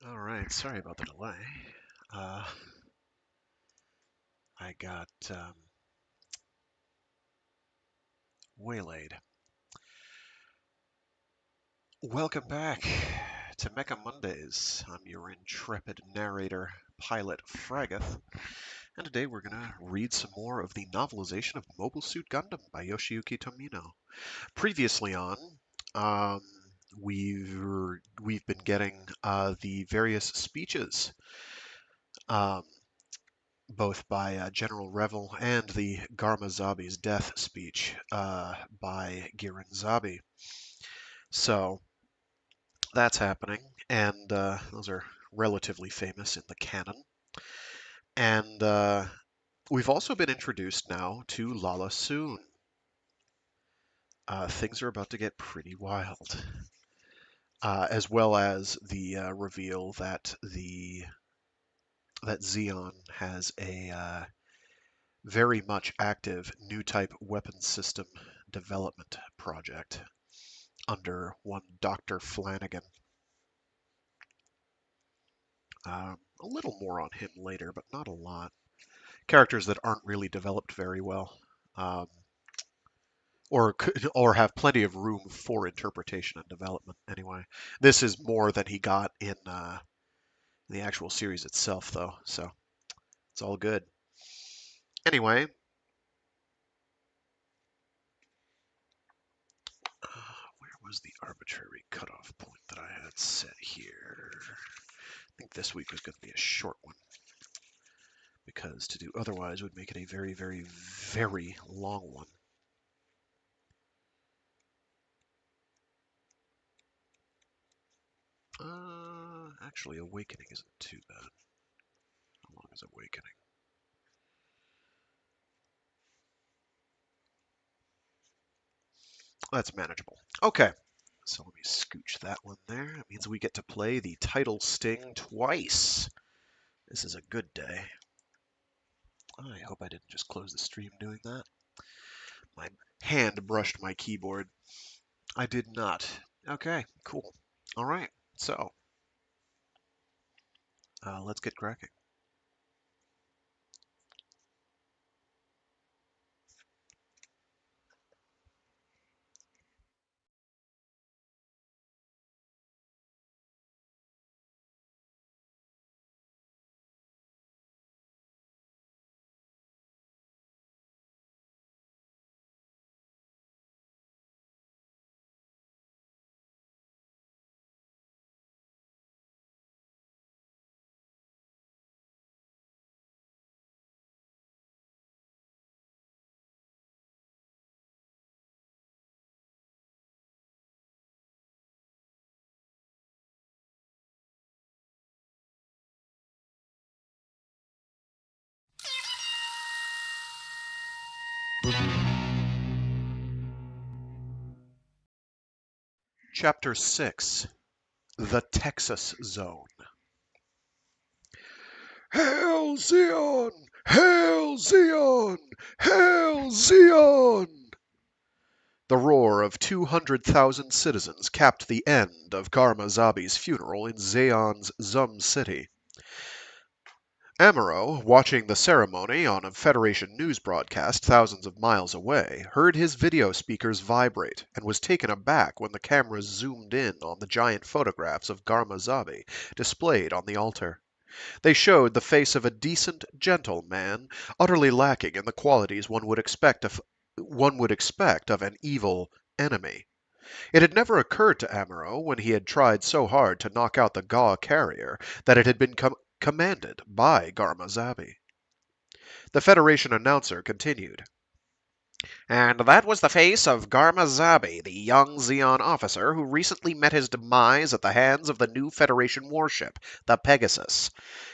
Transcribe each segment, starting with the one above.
All right, sorry about the delay. I got waylaid. Welcome back to Mecha Mondays. I'm your intrepid narrator, Pilot Fragath, and today we're going to read some more of the novelization of Mobile Suit Gundam by Yoshiyuki Tomino. Previously on, um, we've been getting the various speeches. Um, both by General Revel and the Garma Zabi's death speech by Garma Zabi. So that's happening, and those are relatively famous in the canon. And we've also been introduced now to Lala Soon. Things are about to get pretty wild, as well as the reveal that Zeon has a very much active new type weapon system development project under one Dr. Flanagan. A little more on him later, but not a lot. Characters that aren't really developed very well, um, or have plenty of room for interpretation and development. Anyway, this is more than he got in the actual series itself, though, so it's all good. Anyway, where was the arbitrary cutoff point that I had set here? I think this week was going to be a short one, because to do otherwise would make it a very, very, very long one. Actually, Awakening isn't too bad. How long is Awakening? That's manageable. Okay, so let me scooch that one there. That means we get to play the title sting twice. This is a good day. I hope I didn't just close the stream doing that. My hand brushed my keyboard. I did not. Okay, cool. All right, so let's get cracking. Chapter 6, The Texas Zone. Hail Zeon! Hail Zeon! Hail Zeon! The roar of 200,000 citizens capped the end of Garma Zabi's funeral in Zeon's Zum City. Amuro, watching the ceremony on a Federation news broadcast thousands of miles away, heard his video speakers vibrate and was taken aback when the cameras zoomed in on the giant photographs of Garma Zabi displayed on the altar. They showed the face of a decent, gentle man, utterly lacking in the qualities one would expect of an evil enemy. It had never occurred to Amuro, when he had tried so hard to knock out the Gaw carrier, that it had been commanded by Garma Zabi. The Federation announcer continued. And that was the face of Garma Zabi, the young Zeon officer who recently met his demise at the hands of the new Federation warship, the Pegasus.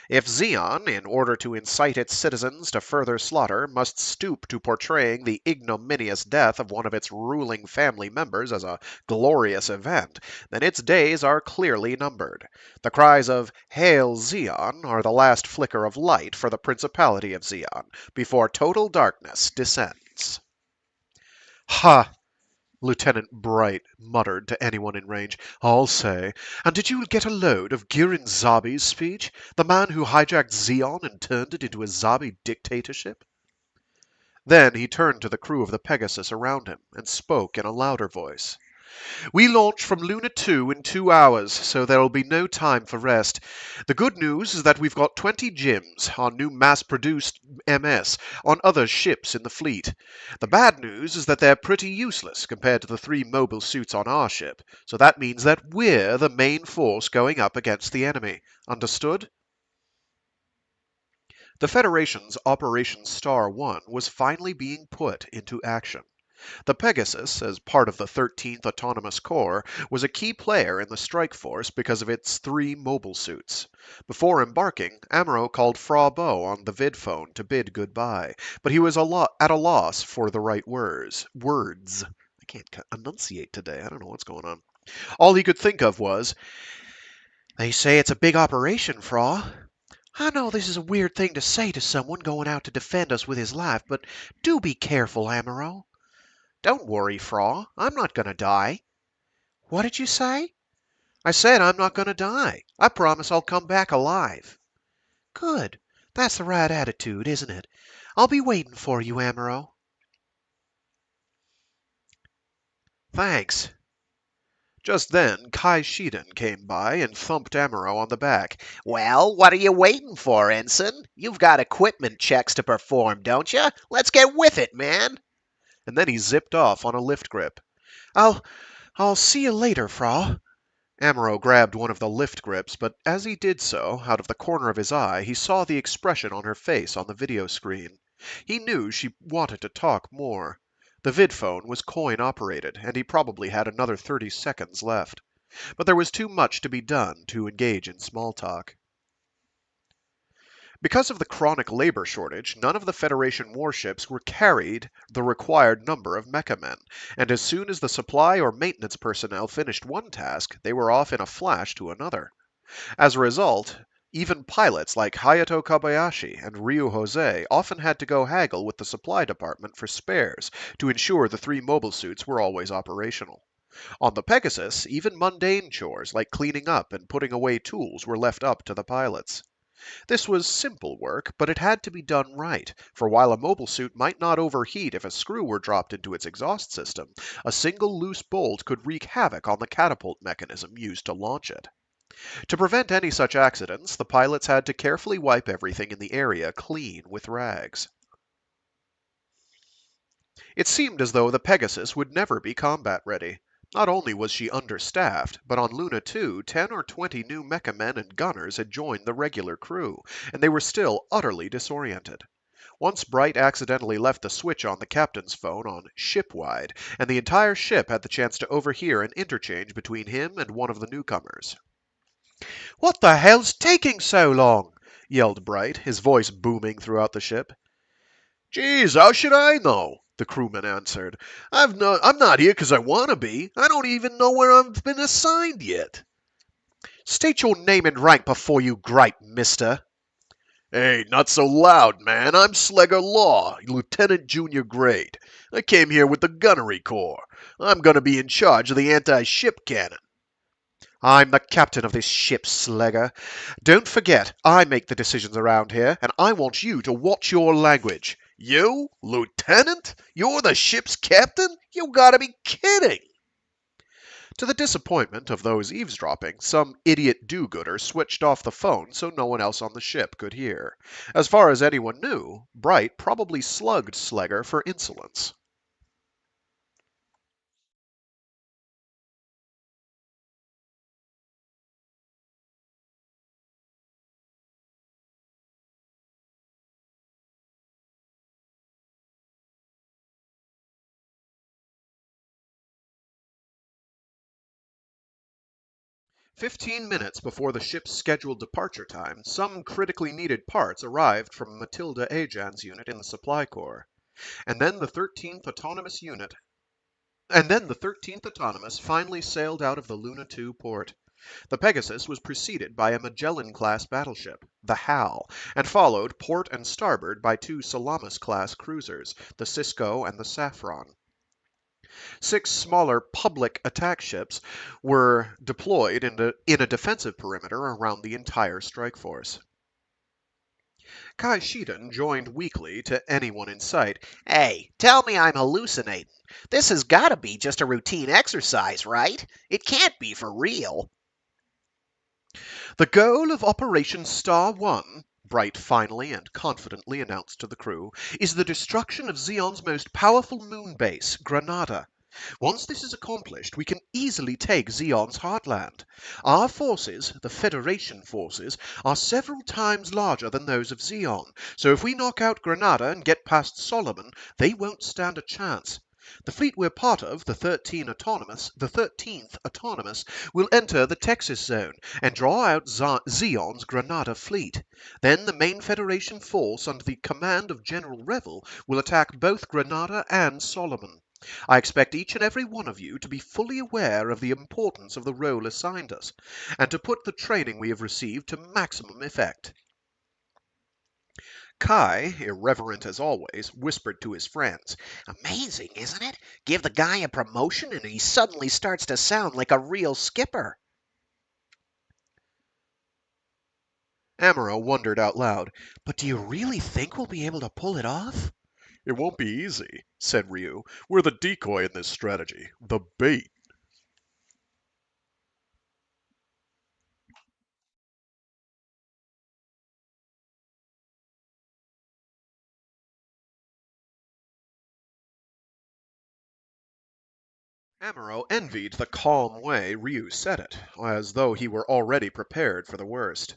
If Zeon, in order to incite its citizens to further slaughter, must stoop to portraying the ignominious death of one of its ruling family members as a glorious event, then its days are clearly numbered. The cries of "Hail Zeon" are the last flicker of light for the Principality of Zeon, before total darkness descends. Ha! Lieutenant Bright muttered to anyone in range. "I'll say. And did you get a load of Garma Zabi's speech? The man who hijacked Zeon and turned it into a Zabi dictatorship?" Then he turned to the crew of the Pegasus around him and spoke in a louder voice. "We launch from Luna 2 in 2 hours, so there'll be no time for rest. The good news is that we've got 20 GIMs, our new mass-produced MS, on other ships in the fleet. The bad news is that they're pretty useless compared to the 3 mobile suits on our ship, so that means that we're the main force going up against the enemy. Understood?" The Federation's Operation Star 1 was finally being put into action. The Pegasus, as part of the 13th Autonomous Corps, was a key player in the strike force because of its 3 mobile suits. Before embarking, Amuro called Fra Bo on the vidphone to bid goodbye, but he was at a loss for the right words. I can't enunciate today. I don't know what's going on. All he could think of was, "They say it's a big operation, Fra. I know this is a weird thing to say to someone going out to defend us with his life, but do be careful, Amuro." "Don't worry, Fra. I'm not going to die." "What did you say?" "I said I'm not going to die. I promise I'll come back alive." "Good. That's the right attitude, isn't it? I'll be waiting for you, Amuro." "Thanks." Just then, Kai Shiden came by and thumped Amuro on the back. "Well, what are you waiting for, Ensign? You've got equipment checks to perform, don't you? Let's get with it, man." And then he zipped off on a lift grip. I'll see you later, Fra." Amuro grabbed one of the lift grips, but as he did so, out of the corner of his eye, he saw the expression on her face on the video screen. He knew she wanted to talk more. The vidphone was coin-operated, and he probably had another 30 seconds left. But there was too much to be done to engage in small talk. Because of the chronic labor shortage, none of the Federation warships were carried the required number of mecha men, and as soon as the supply or maintenance personnel finished one task, they were off in a flash to another. As a result, even pilots like Hayato Kobayashi and Ryu Jose often had to go haggle with the supply department for spares to ensure the 3 mobile suits were always operational. On the Pegasus, even mundane chores like cleaning up and putting away tools were left up to the pilots. This was simple work, but it had to be done right, for while a mobile suit might not overheat if a screw were dropped into its exhaust system, a single loose bolt could wreak havoc on the catapult mechanism used to launch it. To prevent any such accidents, the pilots had to carefully wipe everything in the area clean with rags. It seemed as though the Pegasus would never be combat ready. Not only was she understaffed, but on Luna 2, 10 or 20 new mecha men and gunners had joined the regular crew, and they were still utterly disoriented. Once Bright accidentally left the switch on the captain's phone on ship-wide, and the entire ship had the chance to overhear an interchange between him and one of the newcomers. "What the hell's taking so long?" yelled Bright, his voice booming throughout the ship. "Geez, how should I know?" the crewman answered. I'm not here 'cause I want to be. I don't even know where I've been assigned yet." "State your name and rank before you gripe, mister." "Hey, not so loud, man. I'm Slugger Law, Lieutenant Junior grade. I came here with the Gunnery Corps. I'm gonna be in charge of the anti-ship cannon." "I'm the captain of this ship, Slugger. Don't forget, I make the decisions around here, and I want you to watch your language." "You? Lieutenant? You're the ship's captain? You gotta be kidding!" To the disappointment of those eavesdropping, some idiot do-gooder switched off the phone so no one else on the ship could hear. As far as anyone knew, Bright probably slugged Slegger for insolence. "15 minutes before the ship's scheduled departure time, some critically needed parts arrived from Matilda Ajan's unit in the Supply Corps, and then the 13th Autonomous finally sailed out of the Luna 2 port. The Pegasus was preceded by a Magellan-class battleship, the Hal, and followed port and starboard by 2 Salamis-class cruisers, the Cisco and the Saffron. 6 smaller public attack ships were deployed in a defensive perimeter around the entire strike force. Kai Shiden joined weakly to anyone in sight. Hey, tell me I'm hallucinating. This has gotta be just a routine exercise, right? It can't be for real. The goal of Operation Star 1, Bright finally and confidently announced to the crew, is the destruction of Zeon's most powerful moon base, Granada. Once this is accomplished, we can easily take Zeon's heartland. Our forces, the Federation forces, are several times larger than those of Zeon, so if we knock out Granada and get past Solomon, they won't stand a chance. The fleet we're part of, the 13th Autonomous, will enter the Texas Zone and draw out Zeon's Granada fleet. Then the main Federation force under the command of General Revel will attack both Granada and Solomon. I expect each and every one of you to be fully aware of the importance of the role assigned us, and to put the training we have received to maximum effect. Kai, irreverent as always, whispered to his friends. Amazing, isn't it? Give the guy a promotion and he suddenly starts to sound like a real skipper. Amuro wondered out loud. But do you really think we'll be able to pull it off? It won't be easy, said Ryu. We're the decoy in this strategy, the bait. Amuro envied the calm way Ryu said it, as though he were already prepared for the worst.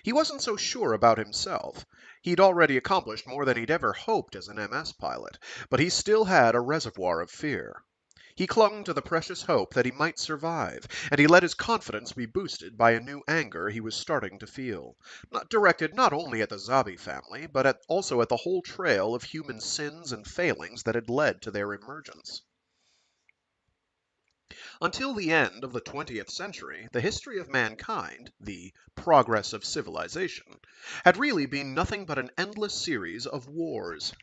He wasn't so sure about himself. He'd already accomplished more than he'd ever hoped as an MS pilot, but he still had a reservoir of fear. He clung to the precious hope that he might survive, and he let his confidence be boosted by a new anger he was starting to feel, directed not only at the Zabi family, but also at the whole trail of human sins and failings that had led to their emergence. Until the end of the 20th century, the history of mankind, the progress of civilization, had really been nothing but an endless series of wars.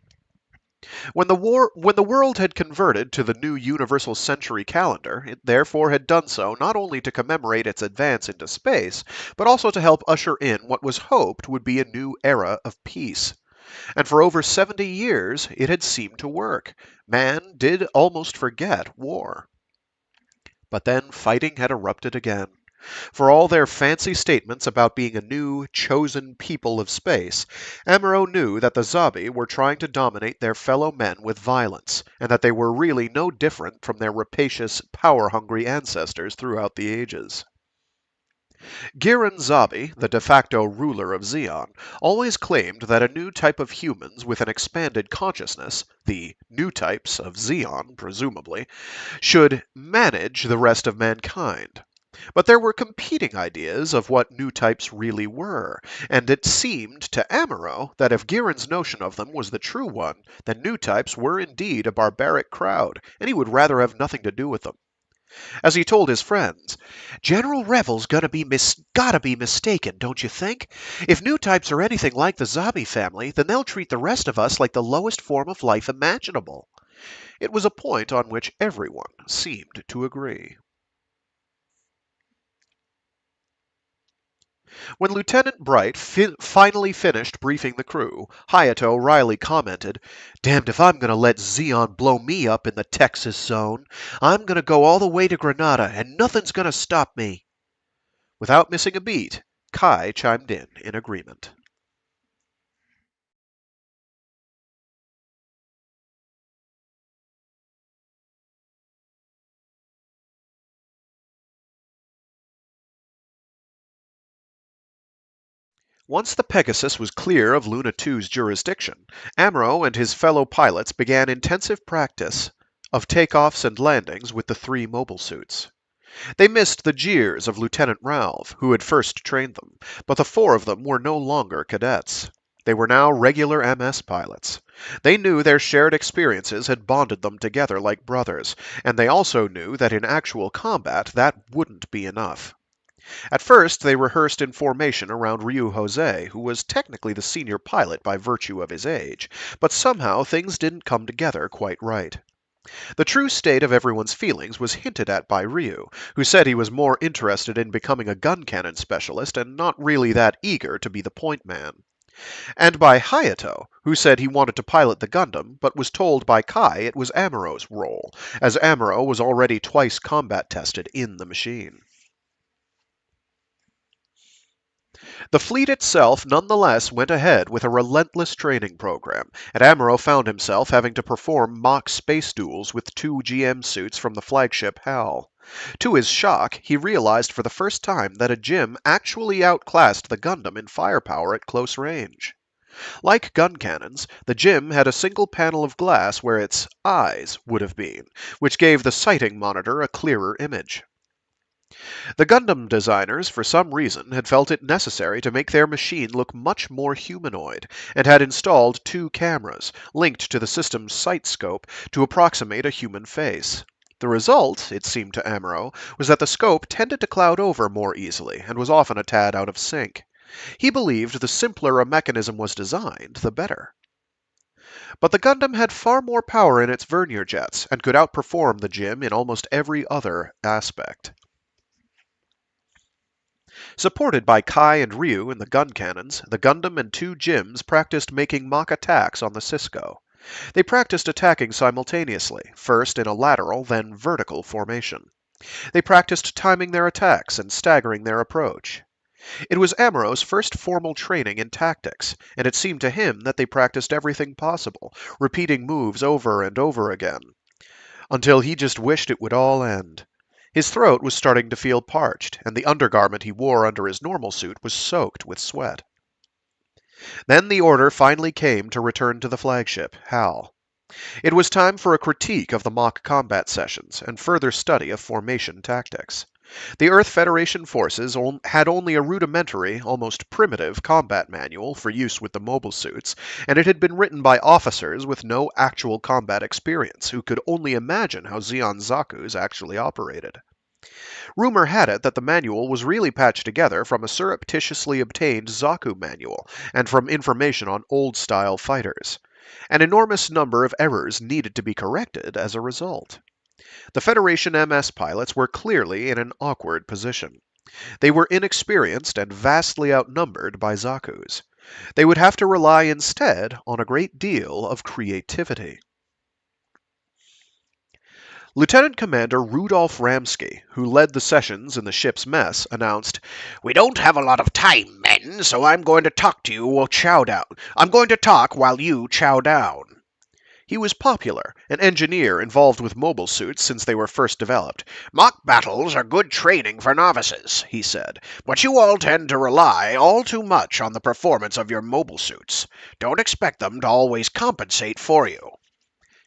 When the world had converted to the new universal century calendar, it therefore had done so not only to commemorate its advance into space, but also to help usher in what was hoped would be a new era of peace. And for over 70 years, it had seemed to work. Man did almost forget war. But then fighting had erupted again. For all their fancy statements about being a new, chosen people of space, Amuro knew that the Zabi were trying to dominate their fellow men with violence, and that they were really no different from their rapacious, power-hungry ancestors throughout the ages. Garma Zabi, the de facto ruler of Zeon, always claimed that a new type of humans with an expanded consciousness, the new types of Zeon, presumably, should manage the rest of mankind. But there were competing ideas of what new types really were, and it seemed to Amuro that if Garma's notion of them was the true one, then new types were indeed a barbaric crowd, and he would rather have nothing to do with them. As he told his friends, General Revel's gotta be mistaken, don't you think? If new types are anything like the Zabi family, then they'll treat the rest of us like the lowest form of life imaginable. It was a point on which everyone seemed to agree. When Lieutenant Bright finally finished briefing the crew, Hayato wryly commented, Damned if I'm going to let Zeon blow me up in the Texas Zone. I'm going to go all the way to Granada, and nothing's going to stop me. Without missing a beat, Kai chimed in agreement. Once the Pegasus was clear of Luna 2's jurisdiction, Amuro and his fellow pilots began intensive practice of takeoffs and landings with the 3 mobile suits. They missed the jeers of Lieutenant Ralph, who had first trained them, but the 4 of them were no longer cadets. They were now regular MS pilots. They knew their shared experiences had bonded them together like brothers, and they also knew that in actual combat that wouldn't be enough. At first, they rehearsed in formation around Ryu Jose, who was technically the senior pilot by virtue of his age, but somehow things didn't come together quite right. The true state of everyone's feelings was hinted at by Ryu, who said he was more interested in becoming a gun cannon specialist and not really that eager to be the point man. And by Hayato, who said he wanted to pilot the Gundam, but was told by Kai it was Amuro's role, as Amuro was already twice combat tested in the machine. The fleet itself nonetheless went ahead with a relentless training program, and Amuro found himself having to perform mock space duels with two GM suits from the flagship HAL. To his shock, he realized for the first time that a GM actually outclassed the Gundam in firepower at close range. Like gun cannons, the GM had a single panel of glass where its eyes would have been, which gave the sighting monitor a clearer image. The Gundam designers, for some reason, had felt it necessary to make their machine look much more humanoid, and had installed two cameras, linked to the system's sight scope, to approximate a human face. The result, it seemed to Amuro, was that the scope tended to cloud over more easily, and was often a tad out of sync. He believed the simpler a mechanism was designed, the better. But the Gundam had far more power in its vernier jets, and could outperform the GM in almost every other aspect. Supported by Kai and Ryu in the gun cannons, the Gundam and two GMs practiced making mock attacks on the Cisco. They practiced attacking simultaneously, first in a lateral, then vertical formation. They practiced timing their attacks and staggering their approach. It was Amuro's first formal training in tactics, and it seemed to him that they practiced everything possible, repeating moves over and over again, until he just wished it would all end. His throat was starting to feel parched, and the undergarment he wore under his normal suit was soaked with sweat. Then the order finally came to return to the flagship, HAL. It was time for a critique of the mock combat sessions and further study of formation tactics. The Earth Federation forces had only a rudimentary, almost primitive combat manual for use with the mobile suits, and it had been written by officers with no actual combat experience who could only imagine how Zeon Zaku's actually operated. Rumor had it that the manual was really patched together from a surreptitiously obtained Zaku manual and from information on old-style fighters. An enormous number of errors needed to be corrected as a result. The Federation MS pilots were clearly in an awkward position. They were inexperienced and vastly outnumbered by Zaku's. They would have to rely instead on a great deal of creativity. Lieutenant Commander Rudolf Ramsky, who led the sessions in the ship's mess, announced, "We don't have a lot of time, men, so I'm going to talk to you while chow down. I'm going to talk while you chow down." He was popular, an engineer involved with mobile suits since they were first developed. "Mock battles are good training for novices," he said, "but you all tend to rely all too much on the performance of your mobile suits. Don't expect them to always compensate for you."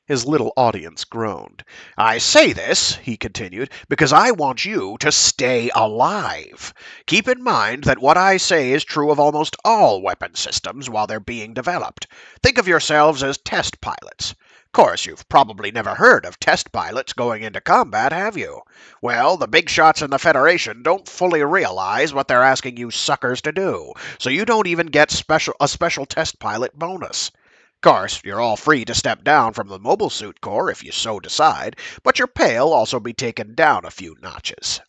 His little audience groaned. "I say this," he continued, "because I want you to stay alive. Keep in mind that what I say is true of almost all weapon systems while they're being developed. Think of yourselves as test pilots. Of course, you've probably never heard of test pilots going into combat, have you? Well, the big shots in the Federation don't fully realize what they're asking you suckers to do, so you don't even get a special test pilot bonus. Of course, you're all free to step down from the Mobile Suit Corps if you so decide, but your pay'll also be taken down a few notches."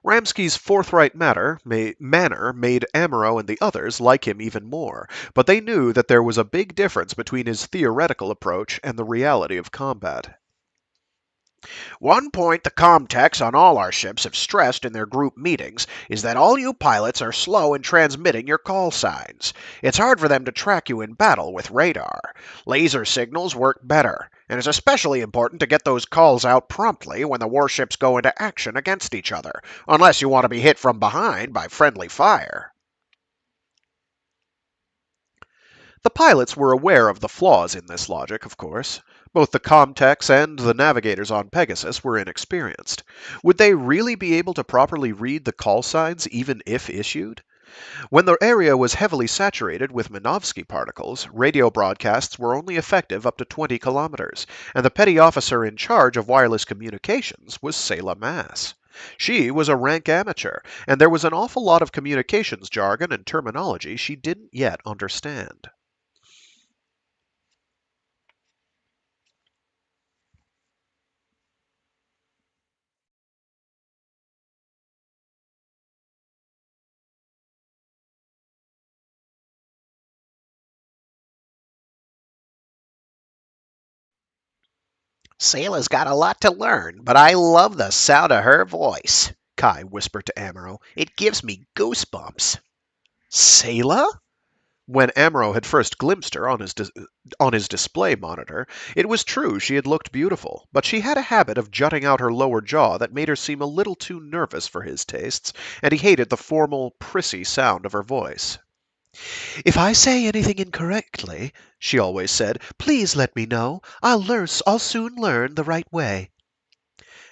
Ramsky's forthright manner made Amuro and the others like him even more, but they knew that there was a big difference between his theoretical approach and the reality of combat. "One point the comtechs on all our ships have stressed in their group meetings is that all you pilots are slow in transmitting your call signs. It's hard for them to track you in battle with radar. Laser signals work better, and it's especially important to get those calls out promptly when the warships go into action against each other, unless you want to be hit from behind by friendly fire." The pilots were aware of the flaws in this logic, of course. Both the comtechs and the navigators on Pegasus were inexperienced. Would they really be able to properly read the call signs, even if issued? When the area was heavily saturated with Minovsky particles, radio broadcasts were only effective up to 20 kilometers, and the petty officer in charge of wireless communications was Selah Mass. She was a rank amateur, and there was an awful lot of communications jargon and terminology she didn't yet understand. Sayla's got a lot to learn, but I love the sound of her voice, Kai whispered to Amuro. It gives me goosebumps. Sayla? When Amuro had first glimpsed her on his display monitor, it was true she had looked beautiful, but she had a habit of jutting out her lower jaw that made her seem a little too nervous for his tastes, and he hated the formal, prissy sound of her voice. If I say anything incorrectly, she always said, please let me know. I'll soon learn the right way.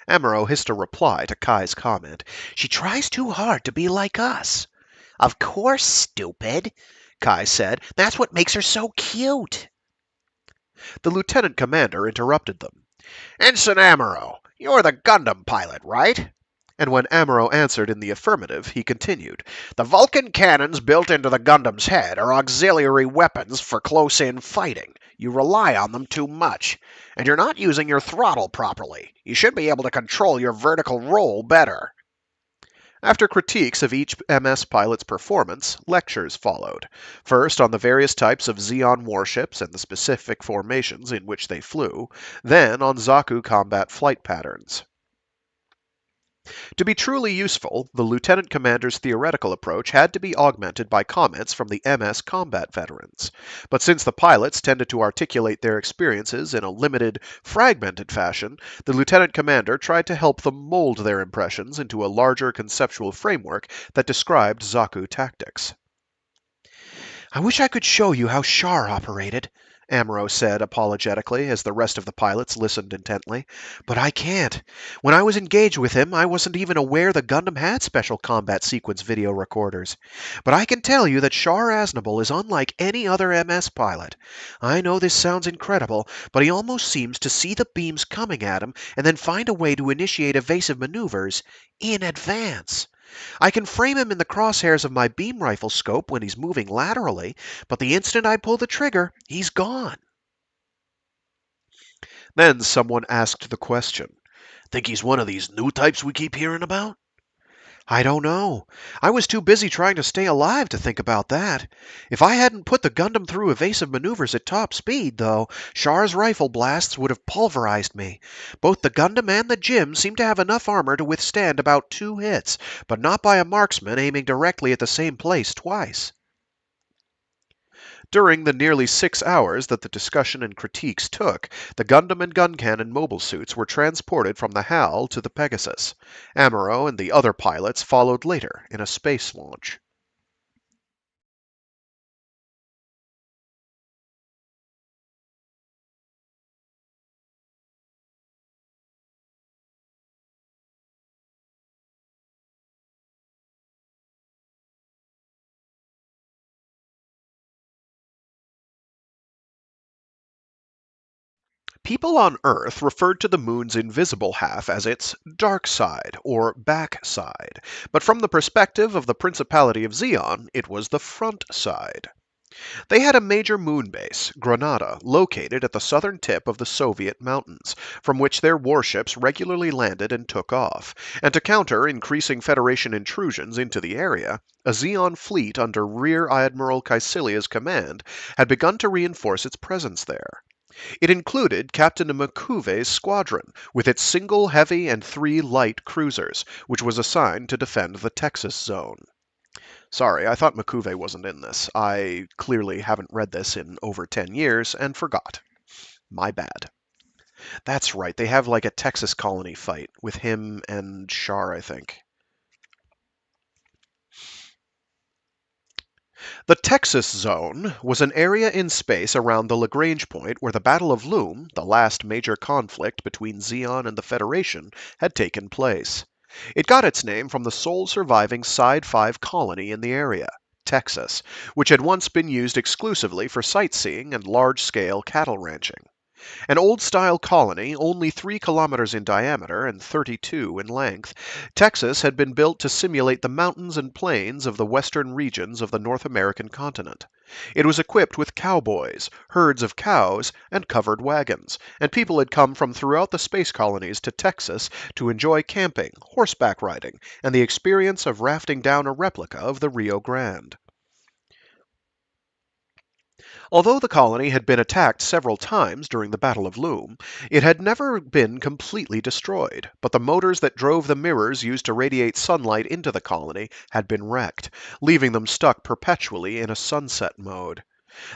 Amuro hissed a reply to Kai's comment. She tries too hard to be like us. Of course, stupid, Kai said. That's what makes her so cute. The lieutenant commander interrupted them. Ensign Amuro, you're the Gundam pilot, right? And when Amuro answered in the affirmative, he continued. The Vulcan cannons built into the Gundam's head are auxiliary weapons for close-in fighting. You rely on them too much, and you're not using your throttle properly. You should be able to control your vertical roll better. After critiques of each MS pilot's performance, lectures followed. First on the various types of Zeon warships and the specific formations in which they flew, then on Zaku combat flight patterns. To be truly useful, the lieutenant commander's theoretical approach had to be augmented by comments from the MS combat veterans. But since the pilots tended to articulate their experiences in a limited, fragmented fashion, the lieutenant commander tried to help them mold their impressions into a larger conceptual framework that described Zaku tactics. I wish I could show you how Char operated, Amuro said apologetically as the rest of the pilots listened intently. But I can't. When I was engaged with him, I wasn't even aware the Gundam had special combat sequence video recorders. But I can tell you that Char Aznable is unlike any other MS pilot. I know this sounds incredible, but he almost seems to see the beams coming at him and then find a way to initiate evasive maneuvers in advance. I can frame him in the crosshairs of my beam rifle scope when he's moving laterally, but the instant I pull the trigger, he's gone. Then someone asked the question. Think he's one of these new types we keep hearing about? I don't know. I was too busy trying to stay alive to think about that. If I hadn't put the Gundam through evasive maneuvers at top speed, though, Char's rifle blasts would have pulverized me. Both the Gundam and the Jim seem to have enough armor to withstand about 2 hits, but not by a marksman aiming directly at the same place twice. During the nearly 6 hours that the discussion and critiques took, the Gundam and Guncannon mobile suits were transported from the HAL to the Pegasus. Amuro and the other pilots followed later in a space launch. People on Earth referred to the moon's invisible half as its dark side, or back side, but from the perspective of the Principality of Zeon, it was the front side. They had a major moon base, Granada, located at the southern tip of the Soviet mountains, from which their warships regularly landed and took off, and to counter increasing Federation intrusions into the area, a Zeon fleet under Rear Admiral Kaecilia's command had begun to reinforce its presence there. It included Captain Makuve's squadron, with its single heavy and 3 light cruisers, which was assigned to defend the Texas zone. Sorry, I thought Makuve wasn't in this. I clearly haven't read this in over 10 years and forgot. My bad. That's right, they have like a Texas colony fight with him and Char, I think. The Texas Zone was an area in space around the Lagrange point where the Battle of Loom, the last major conflict between Zeon and the Federation, had taken place. It got its name from the sole surviving Side 5 colony in the area, Texas, which had once been used exclusively for sightseeing and large-scale cattle ranching. An old-style colony, only 3 kilometers in diameter and 32 in length, Texas had been built to simulate the mountains and plains of the western regions of the North American continent. It was equipped with cowboys, herds of cows, and covered wagons, and people had come from throughout the space colonies to Texas to enjoy camping, horseback riding, and the experience of rafting down a replica of the Rio Grande. Although the colony had been attacked several times during the Battle of Loom, it had never been completely destroyed, but the motors that drove the mirrors used to radiate sunlight into the colony had been wrecked, leaving them stuck perpetually in a sunset mode.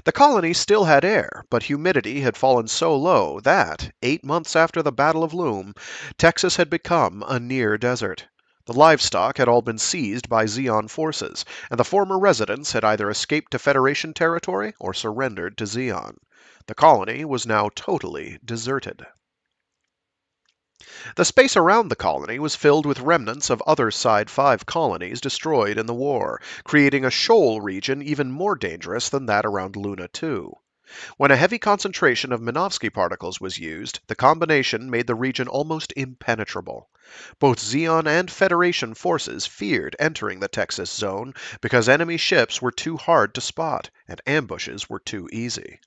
The colony still had air, but humidity had fallen so low that, 8 months after the Battle of Loom, Texas had become a near desert. The livestock had all been seized by Zeon forces, and the former residents had either escaped to Federation territory or surrendered to Zeon. The colony was now totally deserted. The space around the colony was filled with remnants of other Side 5 colonies destroyed in the war, creating a shoal region even more dangerous than that around Luna 2. When a heavy concentration of Minovsky particles was used, the combination made the region almost impenetrable. Both Zeon and Federation forces feared entering the Texas zone because enemy ships were too hard to spot and ambushes were too easy.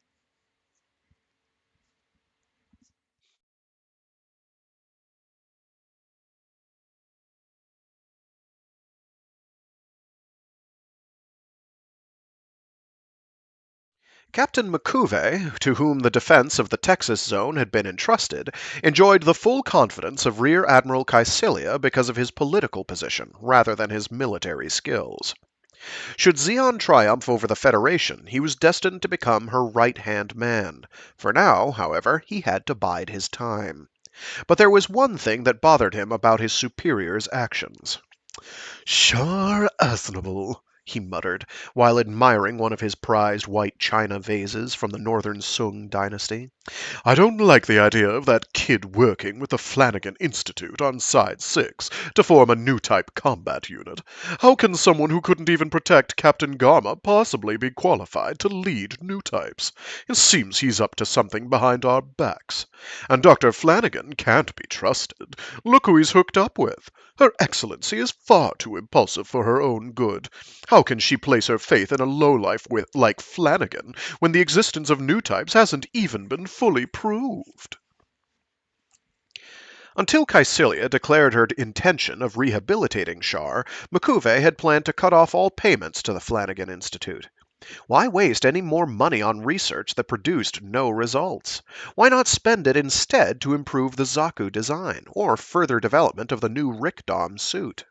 Captain M'Quve, to whom the defense of the Texas zone had been entrusted, enjoyed the full confidence of Rear Admiral Caecilia because of his political position rather than his military skills. Should Zeon triumph over the Federation, he was destined to become her right-hand man. For now, however, he had to bide his time. But there was one thing that bothered him about his superior's actions. "Char Aznable," he muttered, while admiring one of his prized white china vases from the Northern Sung dynasty. "I don't like the idea of that kid working with the Flanagan Institute on Side 6 to form a new type combat unit. How can someone who couldn't even protect Captain Garma possibly be qualified to lead new types? It seems he's up to something behind our backs. And Dr. Flanagan can't be trusted. Look who he's hooked up with. Her Excellency is far too impulsive for her own good. How can she place her faith in a lowlife like Flanagan when the existence of new types hasn't even been fully proved?" Until Caecilia declared her intention of rehabilitating Char, M'Quve had planned to cut off all payments to the Flanagan Institute. Why waste any more money on research that produced no results? Why not spend it instead to improve the Zaku design, or further development of the new Rickdom suit?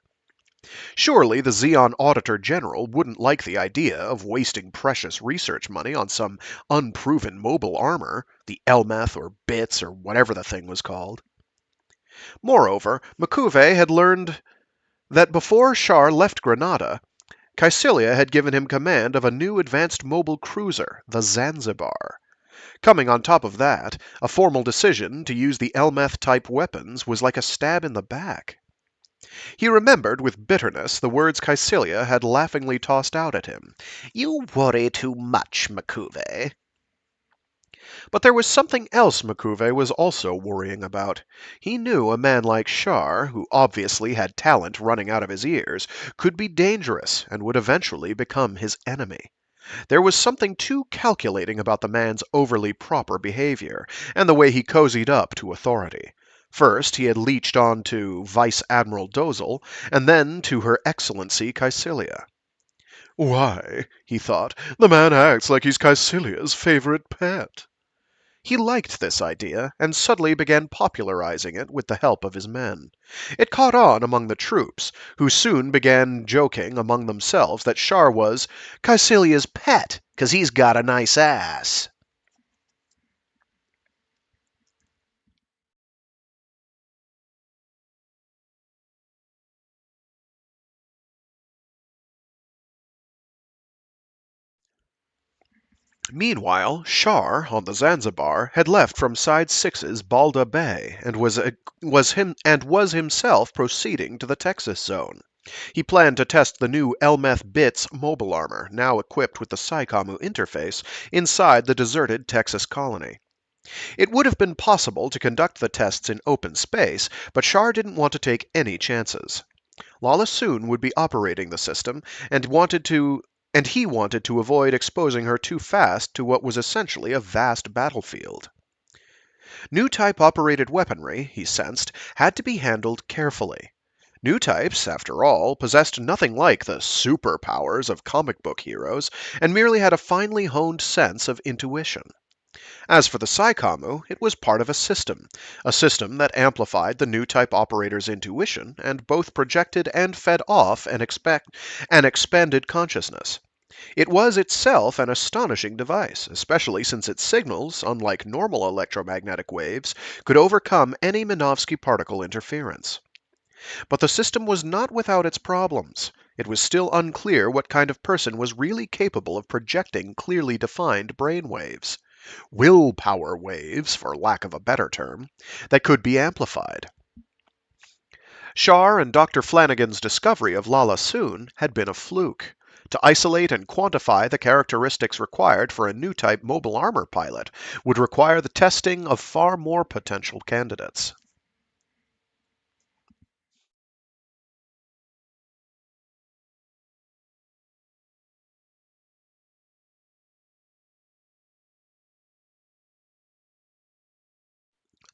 Surely the Zeon Auditor General wouldn't like the idea of wasting precious research money on some unproven mobile armor, the Elmeth or Bits or whatever the thing was called. Moreover, M'Quve had learned that before Char left Granada, Caecilia had given him command of a new advanced mobile cruiser, the Zanzibar. Coming on top of that, a formal decision to use the Elmeth-type weapons was like a stab in the back. He remembered with bitterness the words Caecilia had laughingly tossed out at him. "You worry too much, M'Quve." But there was something else M'Quve was also worrying about. He knew a man like Char, who obviously had talent running out of his ears, could be dangerous and would eventually become his enemy. There was something too calculating about the man's overly proper behavior, and the way he cozied up to authority. First, he had leeched on to Vice Admiral Dozel, and then to Her Excellency Caecilia. "Why," he thought, "the man acts like he's Caecilia's favorite pet." He liked this idea, and suddenly began popularizing it with the help of his men. It caught on among the troops, who soon began joking among themselves that Char was Caecilia's pet, 'cause he's got a nice ass. Meanwhile, Char, on the Zanzibar, had left from Side 6's Balda Bay and was himself proceeding to the Texas zone. He planned to test the new Elmeth Bits mobile armor, now equipped with the Psycommu interface, inside the deserted Texas colony. It would have been possible to conduct the tests in open space, but Char didn't want to take any chances. Lala soon would be operating the system, and he wanted to avoid exposing her too fast to what was essentially a vast battlefield. New type operated weaponry, he sensed, had to be handled carefully. New types, after all, possessed nothing like the superpowers of comic book heroes, and merely had a finely honed sense of intuition. As for the Psychomu, it was part of a system that amplified the new type operator's intuition and both projected and fed off an expanded consciousness. It was itself an astonishing device, especially since its signals, unlike normal electromagnetic waves, could overcome any Minovsky particle interference. But the system was not without its problems. It was still unclear what kind of person was really capable of projecting clearly defined brain waves. Willpower waves, for lack of a better term, that could be amplified. Shar and Dr. Flanagan's discovery of Lala Soon had been a fluke. To isolate and quantify the characteristics required for a new type mobile armor pilot would require the testing of far more potential candidates.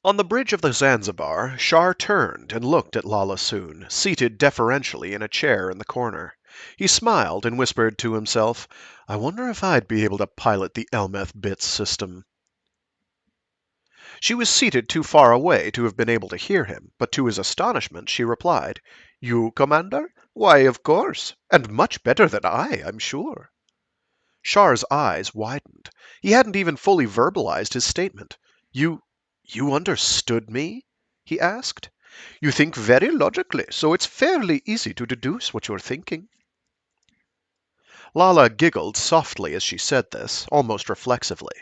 On the bridge of the Zanzibar, Shar turned and looked at Lala Soon, seated deferentially in a chair in the corner. He smiled and whispered to himself, "I wonder if I'd be able to pilot the Elmeth Bits system." She was seated too far away to have been able to hear him, but to his astonishment she replied, "You, Commander? Why, of course, and much better than I'm sure." Shar's eyes widened. He hadn't even fully verbalized his statement. You understood me?" he asked. "You think very logically, so it's fairly easy to deduce what you're thinking." Lala giggled softly as she said this, almost reflexively.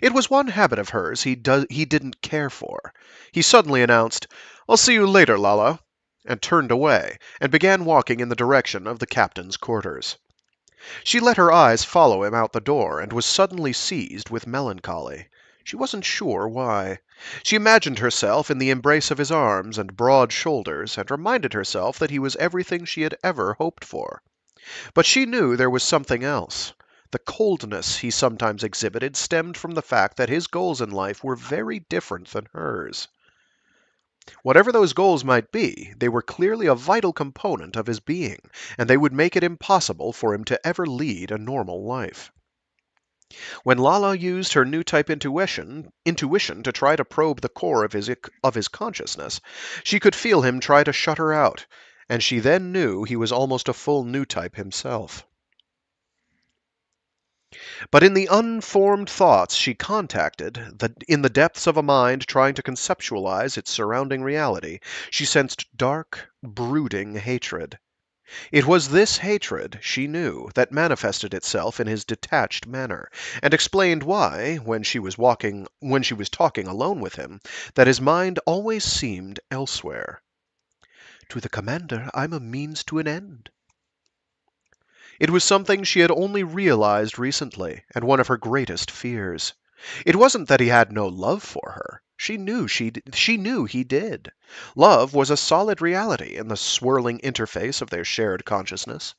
It was one habit of hers he didn't care for. He suddenly announced, "I'll see you later, Lala," and turned away, and began walking in the direction of the captain's quarters. She let her eyes follow him out the door, and was suddenly seized with melancholy. She wasn't sure why. She imagined herself in the embrace of his arms and broad shoulders, and reminded herself that he was everything she had ever hoped for. But she knew there was something else. The coldness he sometimes exhibited stemmed from the fact that his goals in life were very different than hers. Whatever those goals might be, they were clearly a vital component of his being, and they would make it impossible for him to ever lead a normal life. When Lala used her new type intuition to try to probe the core of his consciousness, she could feel him try to shut her out, and she then knew he was almost a full new type himself. But in the unformed thoughts she contacted, in the depths of a mind trying to conceptualize its surrounding reality, she sensed dark, brooding hatred. It was this hatred, she knew, that manifested itself in his detached manner, and explained why, when she was talking alone with him, that his mind always seemed elsewhere. "To the commander, I'm a means to an end." It was something she had only realized recently, and one of her greatest fears. It wasn't that he had no love for her. She knew he did. Love was a solid reality in the swirling interface of their shared consciousness.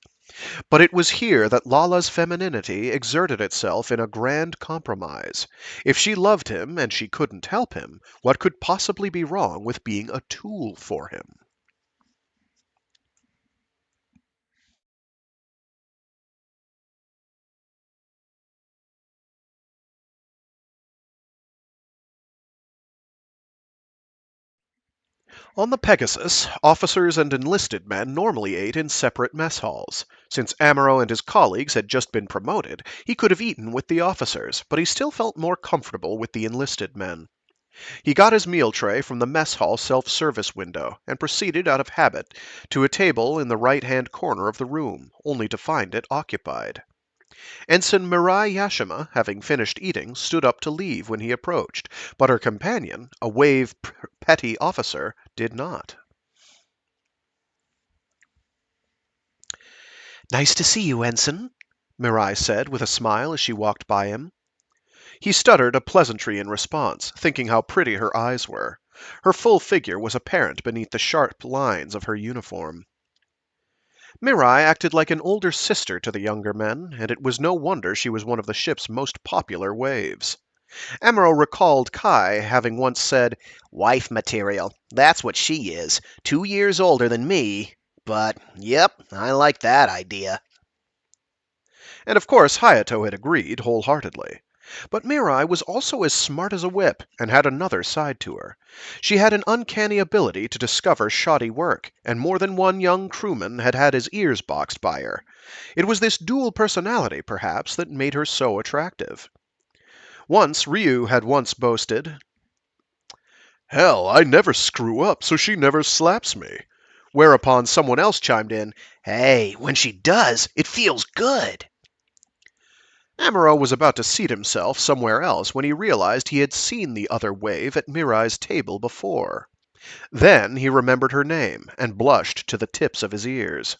But it was here that Lala's femininity exerted itself in a grand compromise. If she loved him and she couldn't help him, what could possibly be wrong with being a tool for him? On the Pegasus, officers and enlisted men normally ate in separate mess halls. Since Amaro and his colleagues had just been promoted, he could have eaten with the officers, but he still felt more comfortable with the enlisted men. He got his meal tray from the mess hall self-service window and proceeded out of habit to a table in the right-hand corner of the room, only to find it occupied. Ensign Mirai Yashima, having finished eating, stood up to leave when he approached, but her companion, a wave petty officer, did not. "Nice to see you, Ensign," Mirai said with a smile as she walked by him. He stuttered a pleasantry in response, thinking how pretty her eyes were. Her full figure was apparent beneath the sharp lines of her uniform. Mirai acted like an older sister to the younger men, and it was no wonder she was one of the ship's most popular waves. Amuro recalled Kai having once said, "Wife material, that's what she is, 2 years older than me. But, yep, I like that idea." And of course Hayato had agreed wholeheartedly. But Mirai was also as smart as a whip, and had another side to her. She had an uncanny ability to discover shoddy work, and more than one young crewman had had his ears boxed by her. It was this dual personality, perhaps, that made her so attractive. Once Ryu had once boasted, "Hell, I never screw up, so she never slaps me." whereupon someone else chimed in, "Hey, when she does, it feels good." Amuro was about to seat himself somewhere else when he realized he had seen the other wave at Mirai's table before. Then he remembered her name and blushed to the tips of his ears.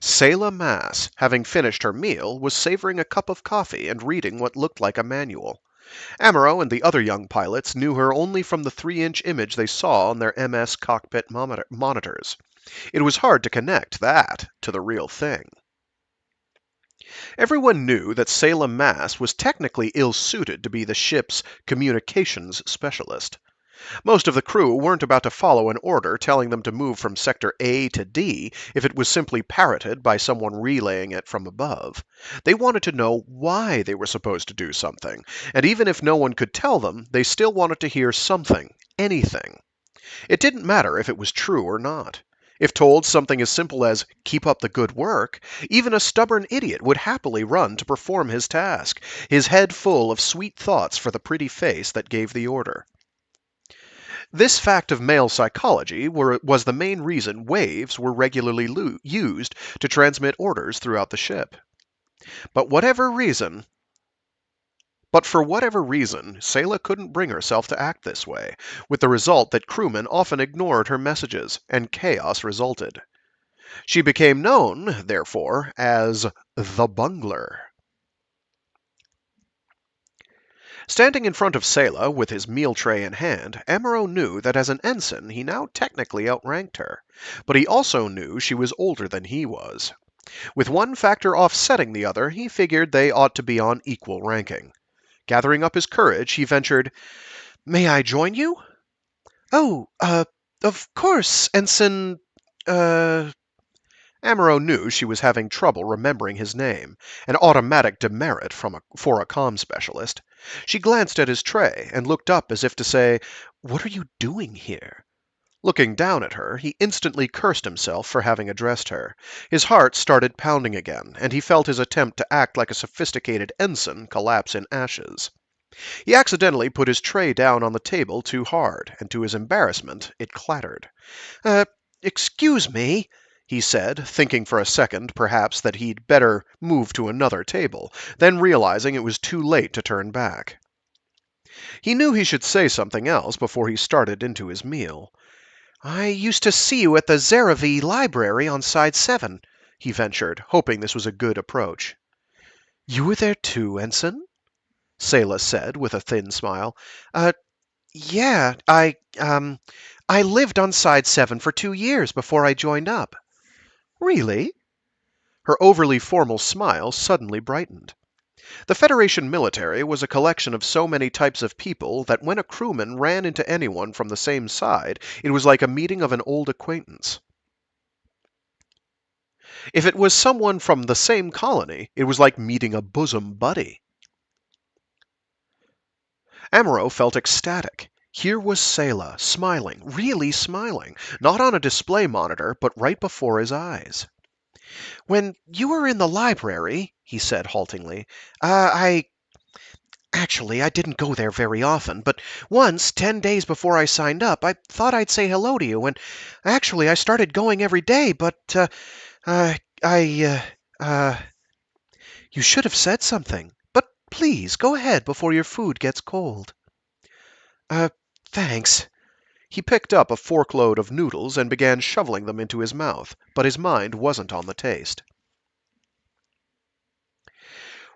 Sayla Mass, having finished her meal, was savoring a cup of coffee and reading what looked like a manual. Amuro and the other young pilots knew her only from the 3-inch image they saw on their MS cockpit monitors. It was hard to connect that to the real thing. Everyone knew that Sayla Mass was technically ill-suited to be the ship's communications specialist. Most of the crew weren't about to follow an order telling them to move from Sector A to D if it was simply parroted by someone relaying it from above. They wanted to know why they were supposed to do something, and even if no one could tell them, they still wanted to hear something, anything. It didn't matter if it was true or not. If told something as simple as, "keep up the good work," even a stubborn idiot would happily run to perform his task, his head full of sweet thoughts for the pretty face that gave the order. This fact of male psychology was the main reason waves were regularly used to transmit orders throughout the ship. But for whatever reason, Sayla couldn't bring herself to act this way, with the result that crewmen often ignored her messages, and chaos resulted. She became known, therefore, as the Bungler. Standing in front of Sayla with his meal tray in hand, Amuro knew that as an ensign he now technically outranked her, but he also knew she was older than he was. With one factor offsetting the other, he figured they ought to be on equal ranking. Gathering up his courage, he ventured, "May I join you?" "Oh, of course, Ensign, Amuro knew she was having trouble remembering his name, an automatic demerit for a comm specialist. She glanced at his tray and looked up as if to say, "What are you doing here?" Looking down at her, he instantly cursed himself for having addressed her. His heart started pounding again, and he felt his attempt to act like a sophisticated ensign collapse in ashes. He accidentally put his tray down on the table too hard, and to his embarrassment, it clattered. Excuse me," he said, thinking for a second, perhaps, that he'd better move to another table, then realizing it was too late to turn back. He knew he should say something else before he started into his meal. "I used to see you at the Zeravi library on Side 7, he ventured, hoping this was a good approach. "You were there too, Ensign?" Sayla said with a thin smile. Yeah, I lived on Side 7 for 2 years before I joined up." "Really?" Her overly formal smile suddenly brightened. The Federation military was a collection of so many types of people that when a crewman ran into anyone from the same side, it was like a meeting of an old acquaintance. If it was someone from the same colony, it was like meeting a bosom buddy. Amuro felt ecstatic. Here was Sayla, smiling, really smiling, not on a display monitor, but right before his eyes. "When you were in the library," he said haltingly, Actually, I didn't go there very often, but once, 10 days before I signed up, I thought I'd say hello to you, and actually I started going every day, but, you should have said something. But please, go ahead before your food gets cold." Uh, thanks." He picked up a forkload of noodles and began shoveling them into his mouth, but his mind wasn't on the taste.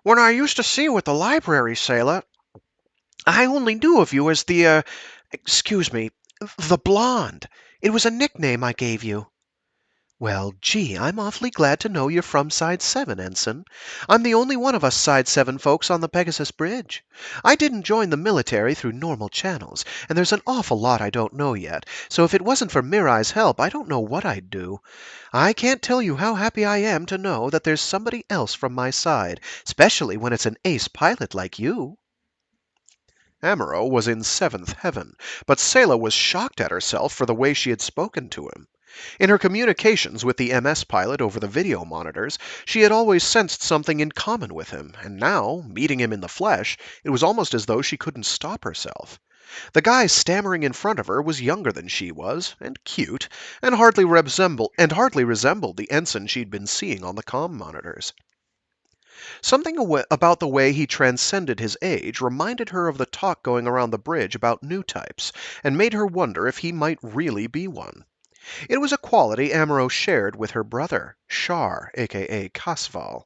"When I used to see you at the library, Sayla, I only knew of you as excuse me, the blonde. It was a nickname I gave you." Well, gee, I'm awfully glad to know you're from Side 7, Ensign. I'm the only one of us Side 7 folks on the Pegasus Bridge. I didn't join the military through normal channels, and there's an awful lot I don't know yet, so if it wasn't for Mirai's help, I don't know what I'd do. I can't tell you how happy I am to know that there's somebody else from my side, especially when it's an ace pilot like you. Amuro was in seventh heaven, but Sayla was shocked at herself for the way she had spoken to him. In her communications with the MS pilot over the video monitors, she had always sensed something in common with him, and now, meeting him in the flesh, it was almost as though she couldn't stop herself. The guy stammering in front of her was younger than she was, and cute, and hardly resembled the ensign she'd been seeing on the comm monitors. Something about the way he transcended his age reminded her of the talk going around the bridge about new types, and made her wonder if he might really be one. It was a quality Amuro shared with her brother, Shar, aka Kasval.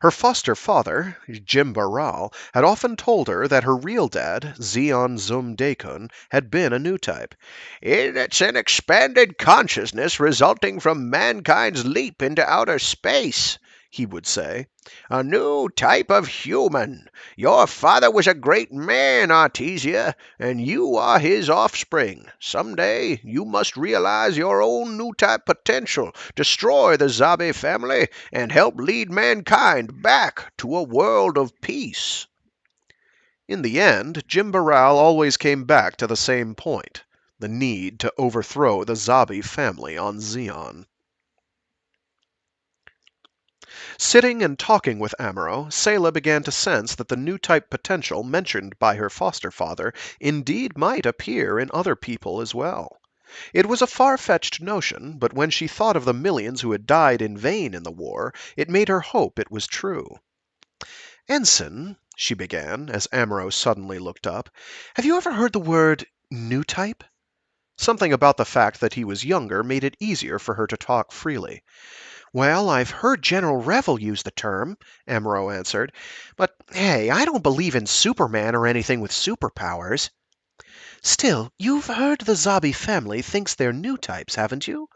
Her foster father, Jimbaral, had often told her that her real dad, Zeon Zum Daikun, had been a new type. It's an expanded consciousness resulting from mankind's leap into outer space, he would say. A new type of human. Your father was a great man, Artesia, and you are his offspring. Someday you must realize your own new type potential, destroy the Zabi family, and help lead mankind back to a world of peace. In the end, Jimbaral always came back to the same point, the need to overthrow the Zabi family on Zeon. Sitting and talking with Amuro, Sayla began to sense that the new type potential mentioned by her foster father indeed might appear in other people as well. It was a far-fetched notion, but when she thought of the millions who had died in vain in the war, it made her hope it was true. "Ensign," she began, as Amuro suddenly looked up, "have you ever heard the word new type?" Something about the fact that he was younger made it easier for her to talk freely. "Well, I've heard General Revel use the term," Amuro answered, "but hey, I don't believe in Superman or anything with superpowers." "Still, you've heard the Zabi family thinks they're new types, haven't you?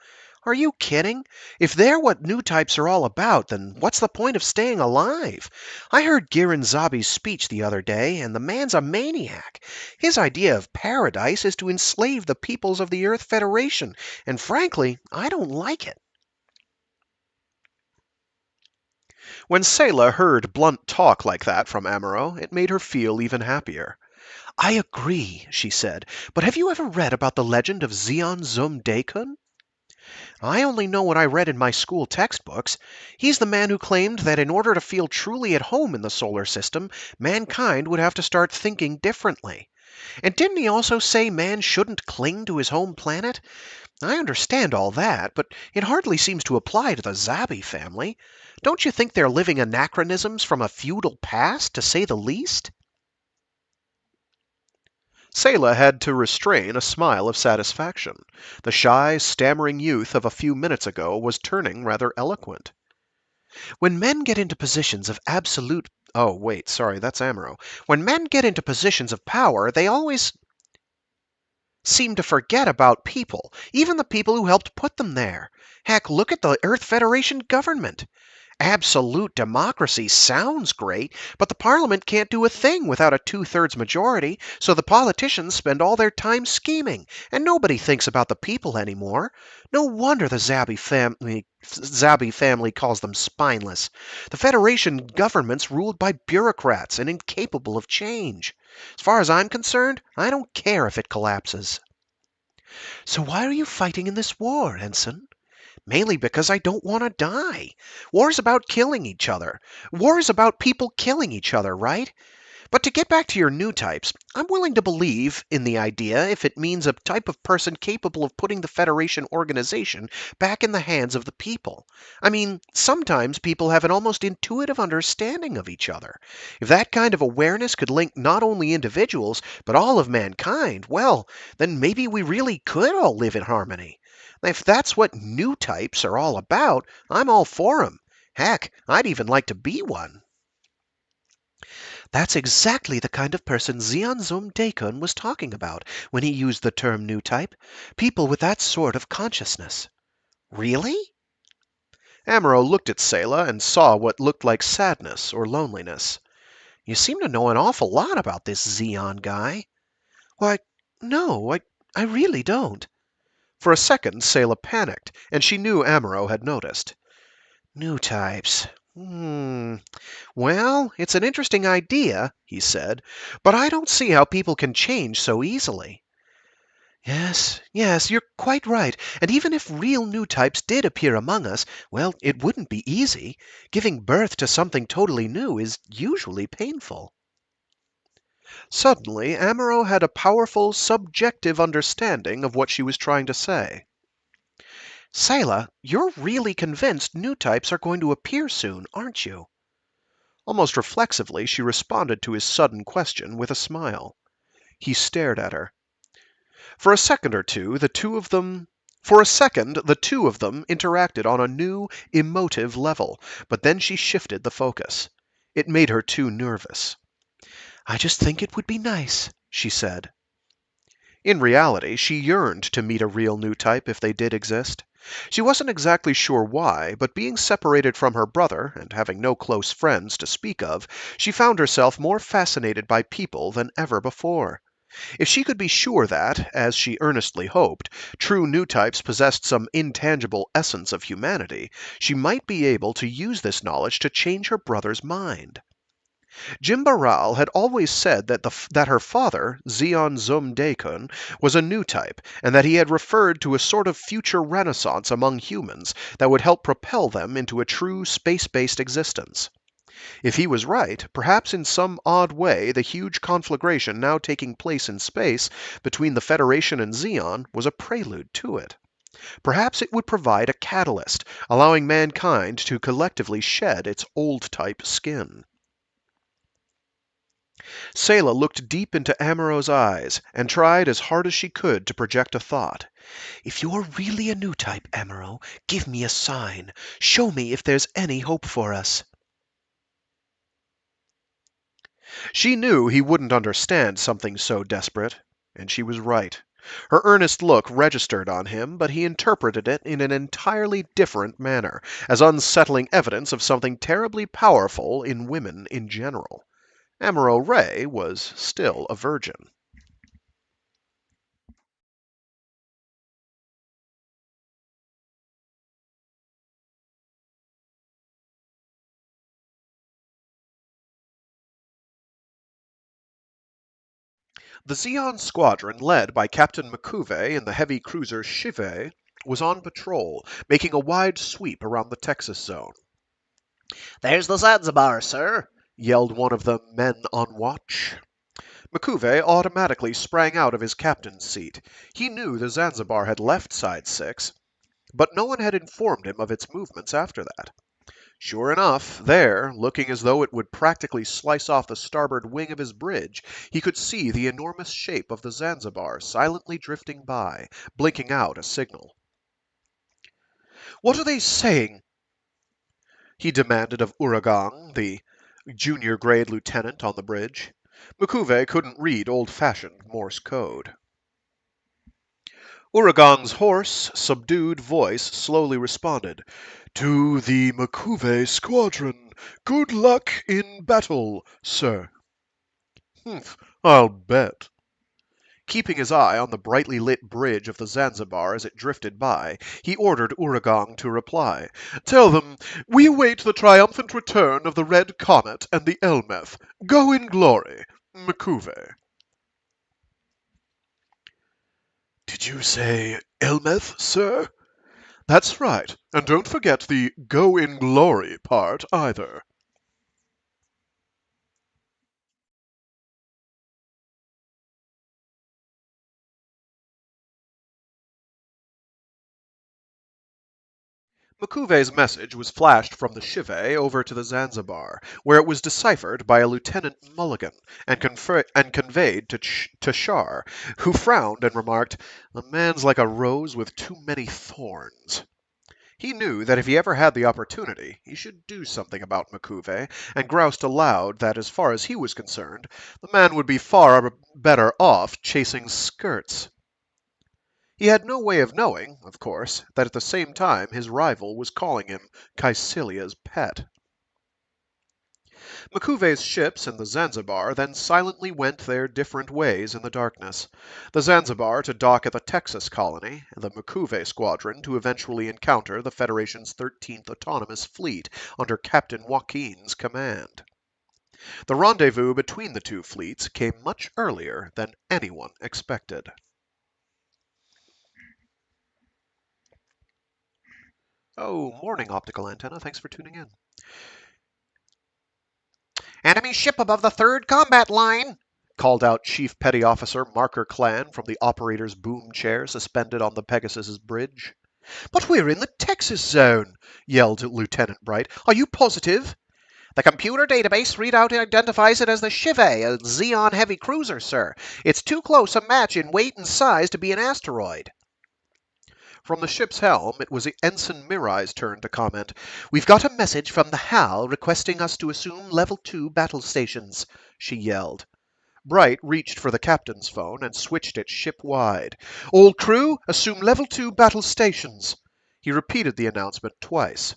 Are you kidding? If they're what new types are all about, then what's the point of staying alive? I heard Giran Zabi's speech the other day, and the man's a maniac. His idea of paradise is to enslave the peoples of the Earth Federation, and frankly, I don't like it." When Sayla heard blunt talk like that from Amuro, it made her feel even happier. "I agree," she said, "but have you ever read about the legend of Zeon Zum Daikun?" "I only know what I read in my school textbooks. He's the man who claimed that in order to feel truly at home in the solar system, mankind would have to start thinking differently. And didn't he also say man shouldn't cling to his home planet? I understand all that, but it hardly seems to apply to the Zabi family. Don't you think they're living anachronisms from a feudal past, to say the least?" Sayla had to restrain a smile of satisfaction. The shy, stammering youth of a few minutes ago was turning rather eloquent. "When men get into positions of absolute— oh, wait, sorry, that's Amuro. When men get into positions of power, they always seem to forget about people, even the people who helped put them there. Heck, look at the Earth Federation government. Absolute democracy sounds great, but the parliament can't do a thing without a two-thirds majority, so the politicians spend all their time scheming, and nobody thinks about the people anymore. No wonder the Zabi family calls them spineless. The Federation government's ruled by bureaucrats and incapable of change. As far as I'm concerned, I don't care if it collapses." "So why are you fighting in this war, Ensign?" "Mainly because I don't want to die. War's about killing each other. War is about people killing each other, right? But to get back to your new types, I'm willing to believe in the idea if it means a type of person capable of putting the Federation organization back in the hands of the people. I mean, sometimes people have an almost intuitive understanding of each other. If that kind of awareness could link not only individuals, but all of mankind, well, then maybe we really could all live in harmony. If that's what new types are all about, I'm all for 'em. Heck, I'd even like to be one." "That's exactly the kind of person Zeon Zum Daikun was talking about when he used the term new type. People with that sort of consciousness." "Really?" Amuro looked at Selah and saw what looked like sadness or loneliness. You seem to know an awful lot about this Xeon guy. Why, no, I really don't. For a second, Selah panicked, and she knew Amuro had noticed. New types. Well, it's an interesting idea, he said, but I don't see how people can change so easily. Yes, you're quite right. And even if real new types did appear among us, well, it wouldn't be easy. Giving birth to something totally new is usually painful. Suddenly, Amuro had a powerful, subjective understanding of what she was trying to say. Selah, you're really convinced new types are going to appear soon, aren't you? Almost reflexively, she responded to his sudden question with a smile. He stared at her. For a second, the two of them interacted on a new, emotive level, but then she shifted the focus. It made her too nervous. I just think it would be nice, she said. In reality, she yearned to meet a real new type if they did exist. She wasn't exactly sure why, but being separated from her brother and having no close friends to speak of, she found herself more fascinated by people than ever before. If she could be sure that, as she earnestly hoped, true new types possessed some intangible essence of humanity, she might be able to use this knowledge to change her brother's mind. Jimbaral had always said that her father, Zeon Zomdaikun, was a new type, and that he had referred to a sort of future renaissance among humans that would help propel them into a true space-based existence. If he was right, perhaps in some odd way the huge conflagration now taking place in space between the Federation and Zeon was a prelude to it. Perhaps it would provide a catalyst, allowing mankind to collectively shed its old-type skin. Selah looked deep into Amuro's eyes and tried as hard as she could to project a thought. If you're really a new type, Amuro, give me a sign. Show me if there's any hope for us. She knew he wouldn't understand something so desperate, and she was right. Her earnest look registered on him, but he interpreted it in an entirely different manner, as unsettling evidence of something terribly powerful in women in general. Amuro Ray was still a virgin. The Zeon squadron, led by Captain Makuve in the heavy cruiser Shive, was on patrol, making a wide sweep around the Texas zone. There's the Zanzibar, sir, yelled one of the men on watch. Makuve automatically sprang out of his captain's seat. He knew the Zanzibar had left Side 6, but no one had informed him of its movements after that. Sure enough, there, looking as though it would practically slice off the starboard wing of his bridge, he could see the enormous shape of the Zanzibar silently drifting by, blinking out a signal. "What are they saying?" he demanded of Uragang, the junior grade lieutenant on the bridge. Makuve couldn't read old-fashioned Morse code. Uragang's hoarse, subdued voice slowly responded, "To the Makuve squadron, good luck in battle, sir." "Humph, I'll bet." Keeping his eye on the brightly lit bridge of the Zanzibar as it drifted by, he ordered Uragang to reply, "Tell them, we await the triumphant return of the Red Comet and the Elmeth. Go in glory, Makuve." "Did you say Elmeth, sir?" "That's right, and don't forget the 'go in glory' part either." Makuve's message was flashed from the Shive over to the Zanzibar, where it was deciphered by a Lieutenant Mulligan and conveyed to Shar, who frowned and remarked, "A man's like a rose with too many thorns." He knew that if he ever had the opportunity, he should do something about Makuve, and groused aloud that, as far as he was concerned, the man would be far better off chasing skirts. He had no way of knowing, of course, that at the same time his rival was calling him Caecilia's pet. Makuve's ships and the Zanzibar then silently went their different ways in the darkness. The Zanzibar to dock at the Texas colony, and the Makuve squadron to eventually encounter the Federation's 13th Autonomous Fleet under Captain Joaquin's command. The rendezvous between the two fleets came much earlier than anyone expected. Oh, morning, Optical Antenna. Thanks for tuning in. Enemy ship above the 3rd combat line, called out Chief Petty Officer Marker Clan from the operator's boom chair suspended on the Pegasus's bridge. But we're in the Texas zone, yelled Lieutenant Bright. Are you positive? The computer database readout identifies it as the Shive, a Xeon heavy cruiser, sir. It's too close a match in weight and size to be an asteroid. From the ship's helm, it was Ensign Mirai's turn to comment. We've got a message from the HAL requesting us to assume Level 2 battle stations, she yelled. Bright reached for the captain's phone and switched it ship-wide. All crew, assume Level 2 battle stations. He repeated the announcement twice.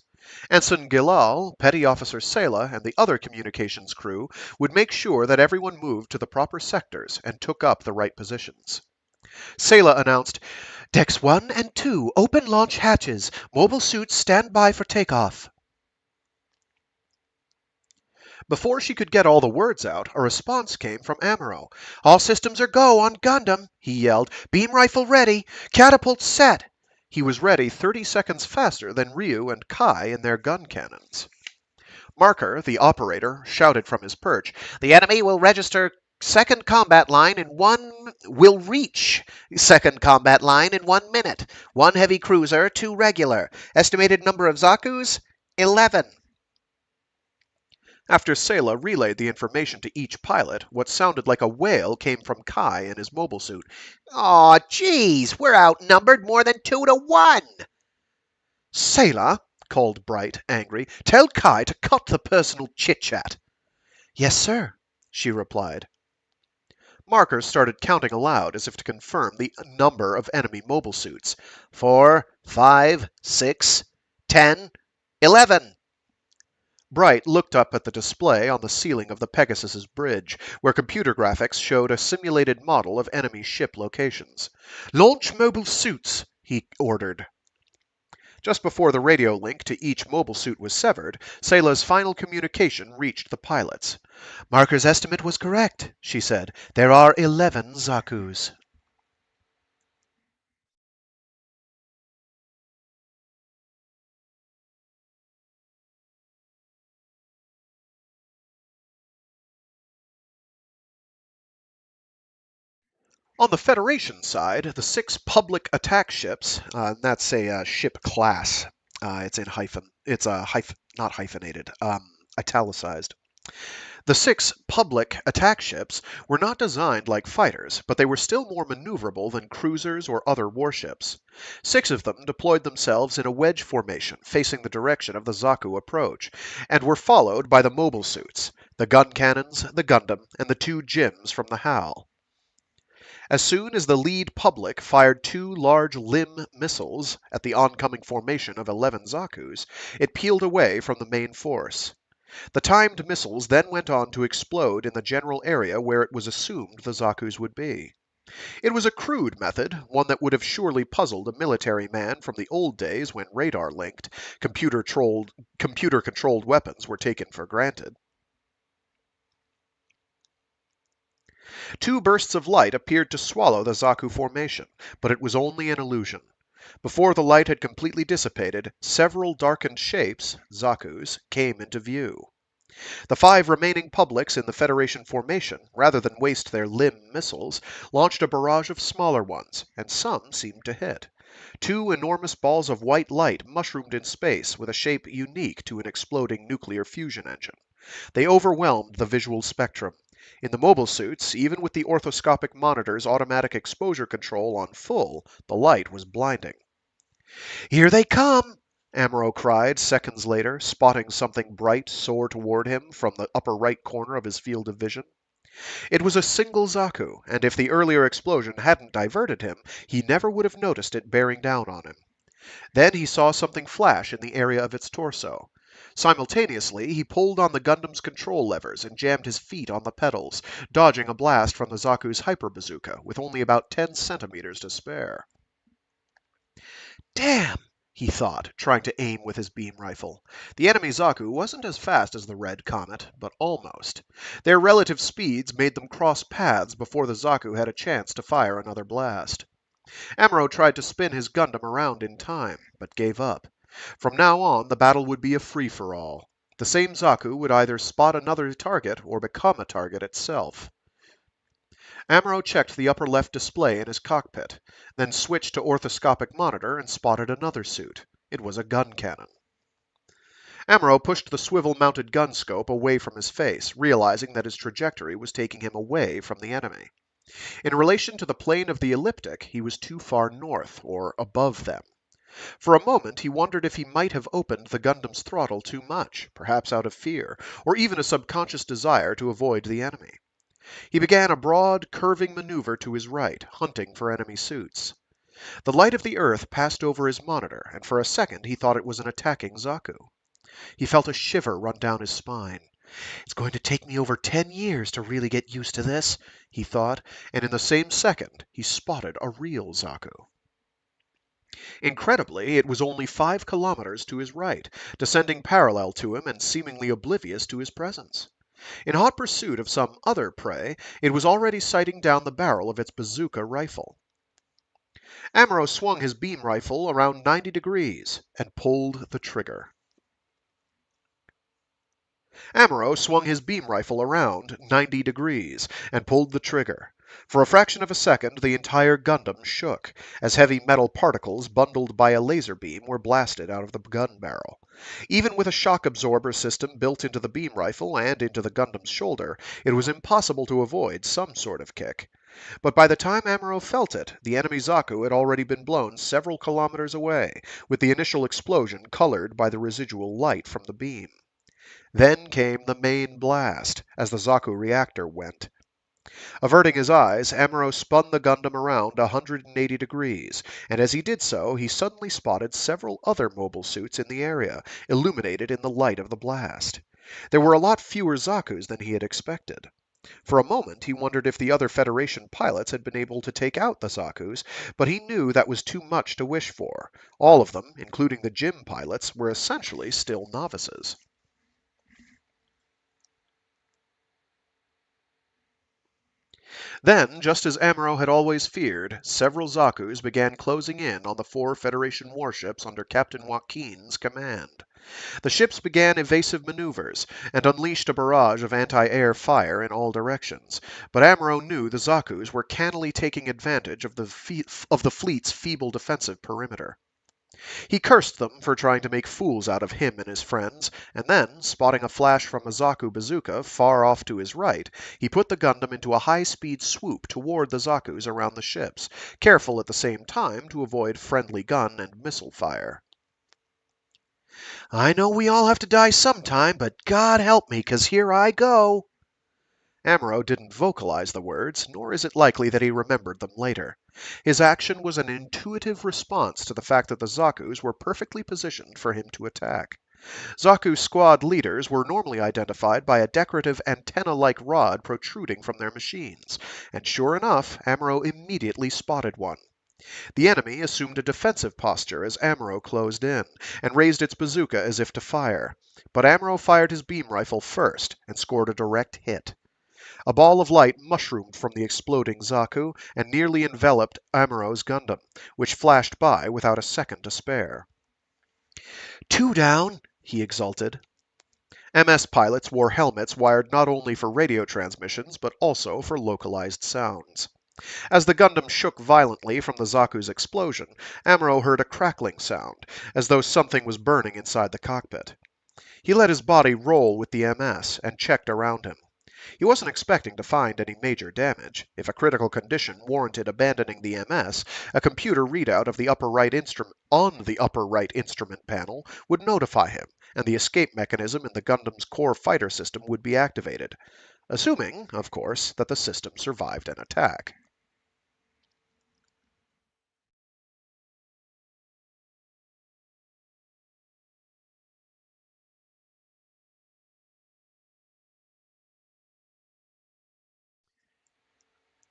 Ensign Gilal, Petty Officer Sela, and the other communications crew would make sure that everyone moved to the proper sectors and took up the right positions. Sela announced, Decks 1 and 2, open launch hatches. Mobile suits stand by for takeoff. Before she could get all the words out, a response came from Amuro. All systems are go on Gundam, he yelled. Beam rifle ready. Catapult set. He was ready 30 seconds faster than Ryu and Kai in their gun cannons. Marker, the operator, shouted from his perch, The enemy will register 2nd combat line in will reach 2nd combat line in 1 minute. 1 heavy cruiser, 2 regular. Estimated number of Zakus, 11. After Sela relayed the information to each pilot, what sounded like a wail came from Kai in his mobile suit. Aw, jeez, we're outnumbered more than 2 to 1. Sela, called Bright, angry, tell Kai to cut the personal chit-chat. Yes, sir, she replied. Marker started counting aloud as if to confirm the number of enemy mobile suits. 4, 5, 6, 10, 11. Bright looked up at the display on the ceiling of the Pegasus's bridge, where computer graphics showed a simulated model of enemy ship locations. Launch mobile suits, he ordered. Just before the radio link to each mobile suit was severed, Sela's final communication reached the pilots. Marker's estimate was correct, she said. There are 11 Zakus. On the Federation side, the 6 public attack ships, that's a ship class. It's in hyphen. It's not hyphenated, italicized. The 6 public attack ships were not designed like fighters, but they were still more maneuverable than cruisers or other warships. 6 of them deployed themselves in a wedge formation facing the direction of the Zaku approach, and were followed by the mobile suits, the gun cannons, the Gundam, and the 2 GIMs from the HAL. As soon as the lead public fired 2 large limb missiles at the oncoming formation of 11 Zakus, it peeled away from the main force. The timed missiles then went on to explode in the general area where it was assumed the Zakus would be. It was a crude method, one that would have surely puzzled a military man from the old days when radar-linked, computer-controlled weapons were taken for granted. 2 bursts of light appeared to swallow the Zaku formation, but it was only an illusion. Before the light had completely dissipated, several darkened shapes, Zakus, came into view. The 5 remaining publics in the Federation formation, rather than waste their limb missiles, launched a barrage of smaller ones, and some seemed to hit. 2 enormous balls of white light mushroomed in space with a shape unique to an exploding nuclear fusion engine. They overwhelmed the visual spectrum. In the mobile suits, even with the orthoscopic monitor's automatic exposure control on full, the light was blinding. Here they come, Amuro cried seconds later, spotting something bright soar toward him from the upper right corner of his field of vision. It was a single Zaku, and if the earlier explosion hadn't diverted him, he never would have noticed it bearing down on him. Then he saw something flash in the area of its torso. Simultaneously, he pulled on the Gundam's control levers and jammed his feet on the pedals, dodging a blast from the Zaku's hyper bazooka with only about 10 centimeters to spare. Damn! He thought, trying to aim with his beam rifle. The enemy Zaku wasn't as fast as the Red Comet, but almost. Their relative speeds made them cross paths before the Zaku had a chance to fire another blast. Amuro tried to spin his Gundam around in time, but gave up. From now on, the battle would be a free-for-all. The same Zaku would either spot another target or become a target itself. Amuro checked the upper left display in his cockpit, then switched to orthoscopic monitor and spotted another suit. It was a gun cannon. Amuro pushed the swivel-mounted gun scope away from his face, realizing that his trajectory was taking him away from the enemy. In relation to the plane of the elliptic, he was too far north, or above them. For a moment he wondered if he might have opened the Gundam's throttle too much, perhaps out of fear, or even a subconscious desire to avoid the enemy. He began a broad, curving maneuver to his right, hunting for enemy suits. The light of the Earth passed over his monitor, and for a second he thought it was an attacking Zaku. He felt a shiver run down his spine. It's going to take me over 10 years to really get used to this, he thought, and in the same second he spotted a real Zaku. Incredibly, it was only 5 kilometers to his right, descending parallel to him and seemingly oblivious to his presence. In hot pursuit of some other prey, it was already sighting down the barrel of its bazooka rifle. Amuro swung his beam rifle around 90 degrees and pulled the trigger. Amuro swung his beam rifle around 90 degrees and pulled the trigger. For a fraction of a second, the entire Gundam shook, as heavy metal particles bundled by a laser beam were blasted out of the gun barrel. Even with a shock absorber system built into the beam rifle and into the Gundam's shoulder, it was impossible to avoid some sort of kick. But by the time Amuro felt it, the enemy Zaku had already been blown several kilometers away, with the initial explosion colored by the residual light from the beam. Then came the main blast, as the Zaku reactor went. Averting his eyes, Amuro spun the Gundam around 180 degrees, and as he did so, he suddenly spotted several other mobile suits in the area, illuminated in the light of the blast. There were a lot fewer Zakus than he had expected. For a moment, he wondered if the other Federation pilots had been able to take out the Zakus, but he knew that was too much to wish for. All of them, including the Jim pilots, were essentially still novices. Then, just as Amuro had always feared, several Zakus began closing in on the 4 Federation warships under Captain Joaquin's command. The ships began evasive maneuvers and unleashed a barrage of anti-air fire in all directions, but Amuro knew the Zakus were cannily taking advantage of the fleet's feeble defensive perimeter. He cursed them for trying to make fools out of him and his friends, and then, spotting a flash from a Zaku bazooka far off to his right, he put the Gundam into a high-speed swoop toward the Zakus around the ships, careful at the same time to avoid friendly gun and missile fire. I know we all have to die sometime, but God help me, 'cause here I go. Amuro didn't vocalize the words, nor is it likely that he remembered them later. His action was an intuitive response to the fact that the Zakus were perfectly positioned for him to attack. Zaku squad leaders were normally identified by a decorative antenna-like rod protruding from their machines, and sure enough, Amuro immediately spotted one. The enemy assumed a defensive posture as Amuro closed in, and raised its bazooka as if to fire. But Amuro fired his beam rifle first, and scored a direct hit. A ball of light mushroomed from the exploding Zaku and nearly enveloped Amuro's Gundam, which flashed by without a second to spare. 2 down, he exulted. MS pilots wore helmets wired not only for radio transmissions, but also for localized sounds. As the Gundam shook violently from the Zaku's explosion, Amuro heard a crackling sound, as though something was burning inside the cockpit. He let his body roll with the MS and checked around him. He wasn't expecting to find any major damage. If a critical condition warranted abandoning the MS, a computer readout of the upper right instrument panel would notify him, and the escape mechanism in the Gundam's core fighter system would be activated. assuming, of course, that the system survived an attack.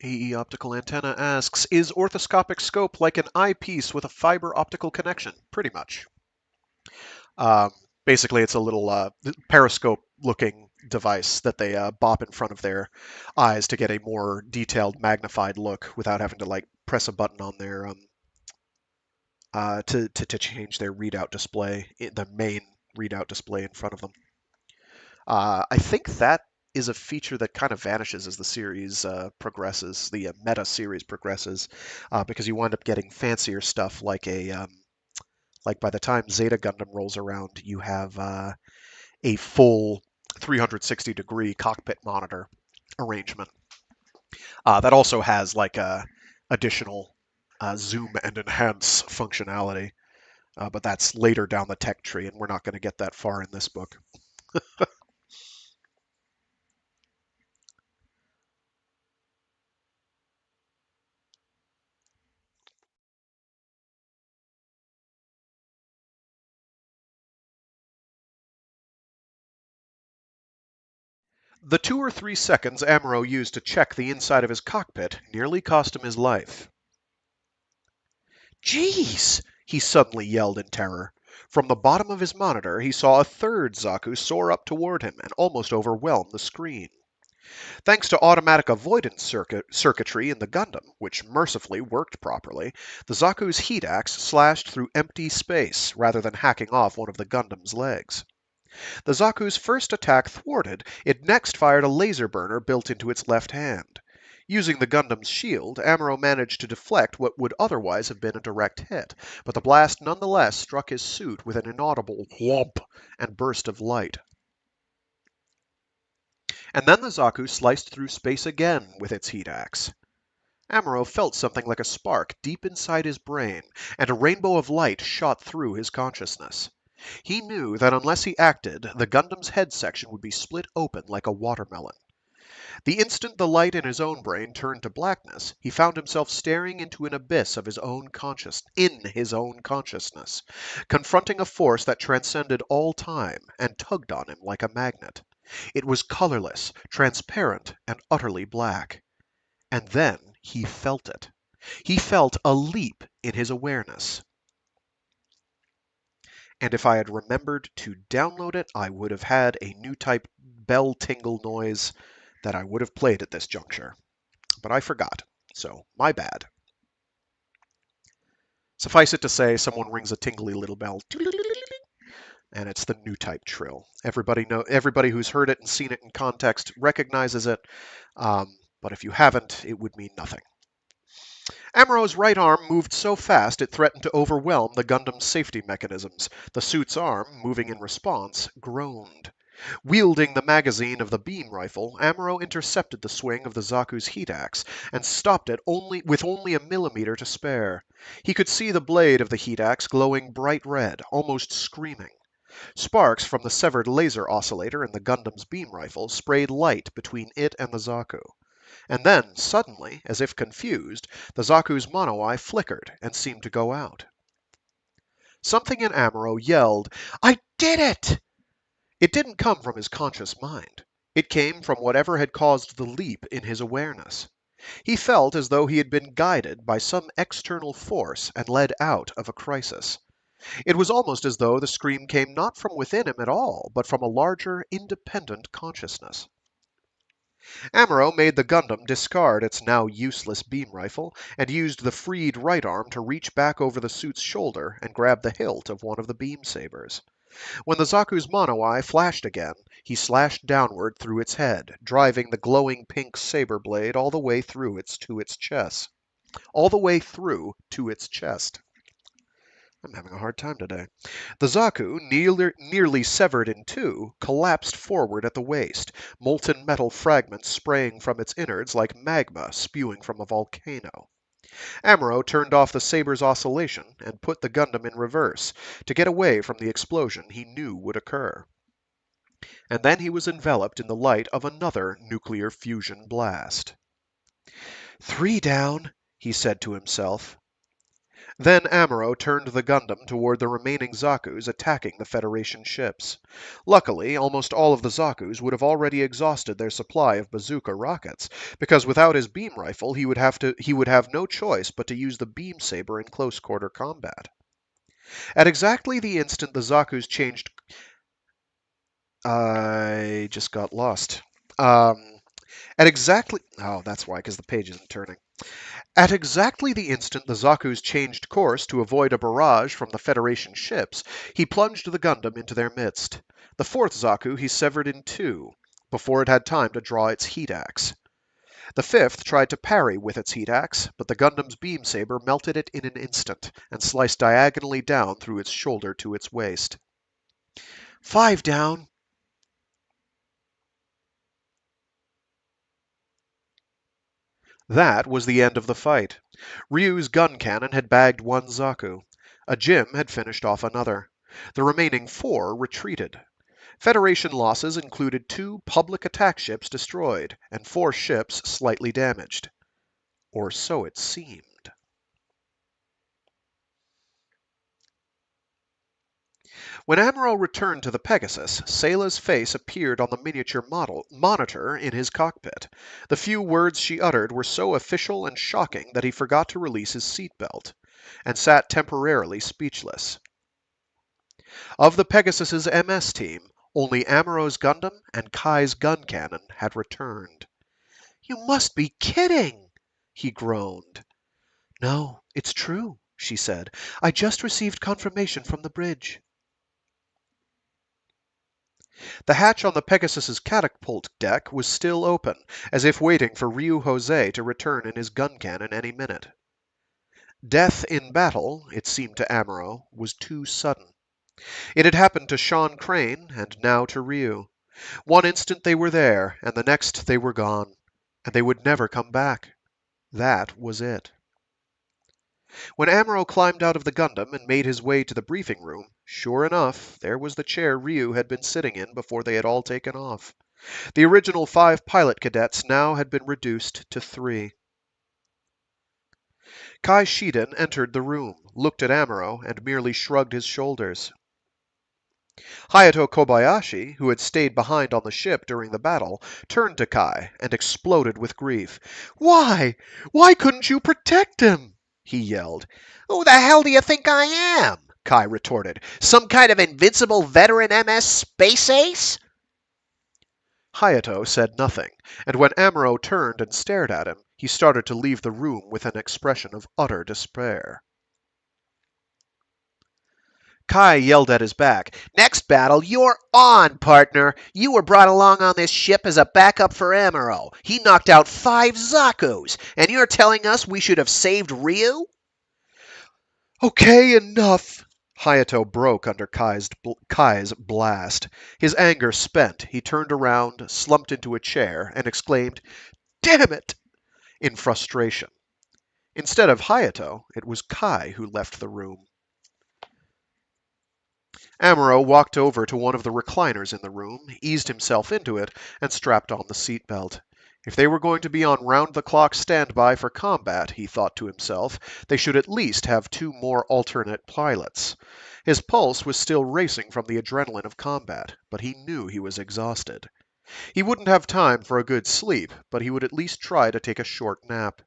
AE Optical Antenna asks, is orthoscopic scope like an eyepiece with a fiber optical connection? Pretty much. Basically, it's a little periscope-looking device that they bop in front of their eyes to get a more detailed, magnified look without having to like press a button on their to change their readout display, the main readout display in front of them. I think that is a feature that kind of vanishes as the series progresses, the meta series progresses, because you wind up getting fancier stuff like like by the time Zeta Gundam rolls around, you have a full 360-degree cockpit monitor arrangement that also has like additional zoom and enhance functionality. But that's later down the tech tree, and we're not going to get that far in this book. The 2 or 3 seconds Amuro used to check the inside of his cockpit nearly cost him his life. Jeez! He suddenly yelled in terror. From the bottom of his monitor, he saw a third Zaku soar up toward him and almost overwhelm the screen. Thanks to automatic avoidance circuitry in the Gundam, which mercifully worked properly, the Zaku's heat axe slashed through empty space rather than hacking off one of the Gundam's legs. The Zaku's first attack thwarted, it next fired a laser burner built into its left hand. Using the Gundam's shield, Amuro managed to deflect what would otherwise have been a direct hit, but the blast nonetheless struck his suit with an inaudible whomp and burst of light. And then the Zaku sliced through space again with its heat axe. Amuro felt something like a spark deep inside his brain, and a rainbow of light shot through his consciousness. He knew that unless he acted, the Gundam's head section would be split open like a watermelon. The instant the light in his own brain turned to blackness, he found himself staring into an abyss of his own consciousness, confronting a force that transcended all time and tugged on him like a magnet. It was colorless, transparent, and utterly black. And then he felt it. He felt a leap in his awareness. And if I had remembered to download it, I would have had a new type bell tingle noise that I would have played at this juncture. But I forgot, so my bad. Suffice it to say, someone rings a tingly little bell, and it's the new type trill. Everybody who's heard it and seen it in context recognizes it, but if you haven't, it would mean nothing. Amuro's right arm moved so fast it threatened to overwhelm the Gundam's safety mechanisms. The suit's arm, moving in response, groaned. Wielding the magazine of the beam rifle, Amuro intercepted the swing of the Zaku's heat axe and stopped it with only a millimeter to spare. He could see the blade of the heat axe glowing bright red, almost screaming. Sparks from the severed laser oscillator in the Gundam's beam rifle sprayed light between it and the Zaku. And then, suddenly, as if confused, the Zaku's mono-eye flickered and seemed to go out. Something in Amuro yelled, "I did it!" It didn't come from his conscious mind. It came from whatever had caused the leap in his awareness. He felt as though he had been guided by some external force and led out of a crisis. It was almost as though the scream came not from within him at all, but from a larger, independent consciousness. Amuro made the Gundam discard its now useless beam rifle and used the freed right arm to reach back over the suit's shoulder and grab the hilt of one of the beam sabers. When the Zaku's mono-eye flashed again, he slashed downward through its head, driving the glowing pink saber blade all the way through to its chest. I'm having a hard time today. The Zaku, nearly severed in two, collapsed forward at the waist, molten metal fragments spraying from its innards like magma spewing from a volcano. Amuro turned off the saber's oscillation and put the Gundam in reverse to get away from the explosion he knew would occur. and then he was enveloped in the light of another nuclear fusion blast. 3 down, he said to himself. Then Amuro turned the Gundam toward the remaining Zakus attacking the Federation ships. Luckily, almost all of the Zakus would have already exhausted their supply of bazooka rockets, because without his beam rifle he would have no choice but to use the beam saber in close quarter combat. At exactly the instant the Zakus changed... I just got lost. At exactly... Oh, that's why, because the page isn't turning. At exactly the instant the Zakus changed course to avoid a barrage from the Federation ships, he plunged the Gundam into their midst. The fourth Zaku he severed in two, before it had time to draw its heat axe. The fifth tried to parry with its heat axe, but the Gundam's beam saber melted it in an instant, and sliced diagonally down through its shoulder to its waist. 5 down. That was the end of the fight. Ryu's gun cannon had bagged one Zaku. A Jim had finished off another. The remaining 4 retreated. Federation losses included 2 public attack ships destroyed, and 4 ships slightly damaged. Or so it seemed. When Amuro returned to the Pegasus, Sayla's face appeared on the miniature monitor in his cockpit. The few words she uttered were so official and shocking that he forgot to release his seatbelt, and sat temporarily speechless. Of the Pegasus's MS team, only Amuro's Gundam and Kai's gun cannon had returned. "You must be kidding!" he groaned. "No, it's true," she said. "I just received confirmation from the bridge." The hatch on the Pegasus's catapult deck was still open, as if waiting for Ryu Jose to return in his gun cannon any minute. Death in battle, it seemed to Amuro, was too sudden. It had happened to Sean Crane, and now to Ryu. One instant they were there, and the next they were gone, and they would never come back. That was it. When Amuro climbed out of the Gundam and made his way to the briefing room, sure enough, there was the chair Ryu had been sitting in before they had all taken off. The original 5 pilot cadets now had been reduced to 3. Kai Shiden entered the room, looked at Amuro, and merely shrugged his shoulders. Hayato Kobayashi, who had stayed behind on the ship during the battle, turned to Kai and exploded with grief. "Why? Why couldn't you protect him?" he yelled. Who the hell do you think I am? Kai retorted. Some kind of invincible veteran MS space ace? Hayato said nothing, and when Amuro turned and stared at him, he started to leave the room with an expression of utter despair. Kai yelled at his back. Next battle, you're on, partner. You were brought along on this ship as a backup for Amuro. He knocked out 5 Zakus, and you're telling us we should have saved Ryu? Okay, enough! Hayato broke under Kai's blast. His anger spent, he turned around, slumped into a chair, and exclaimed, "Damn it!" in frustration. Instead of Hayato, it was Kai who left the room. Amuro walked over to one of the recliners in the room, eased himself into it, and strapped on the seatbelt. If they were going to be on round-the-clock standby for combat, he thought to himself, they should at least have 2 more alternate pilots. His pulse was still racing from the adrenaline of combat, but he knew he was exhausted. He wouldn't have time for a good sleep, but he would at least try to take a short nap.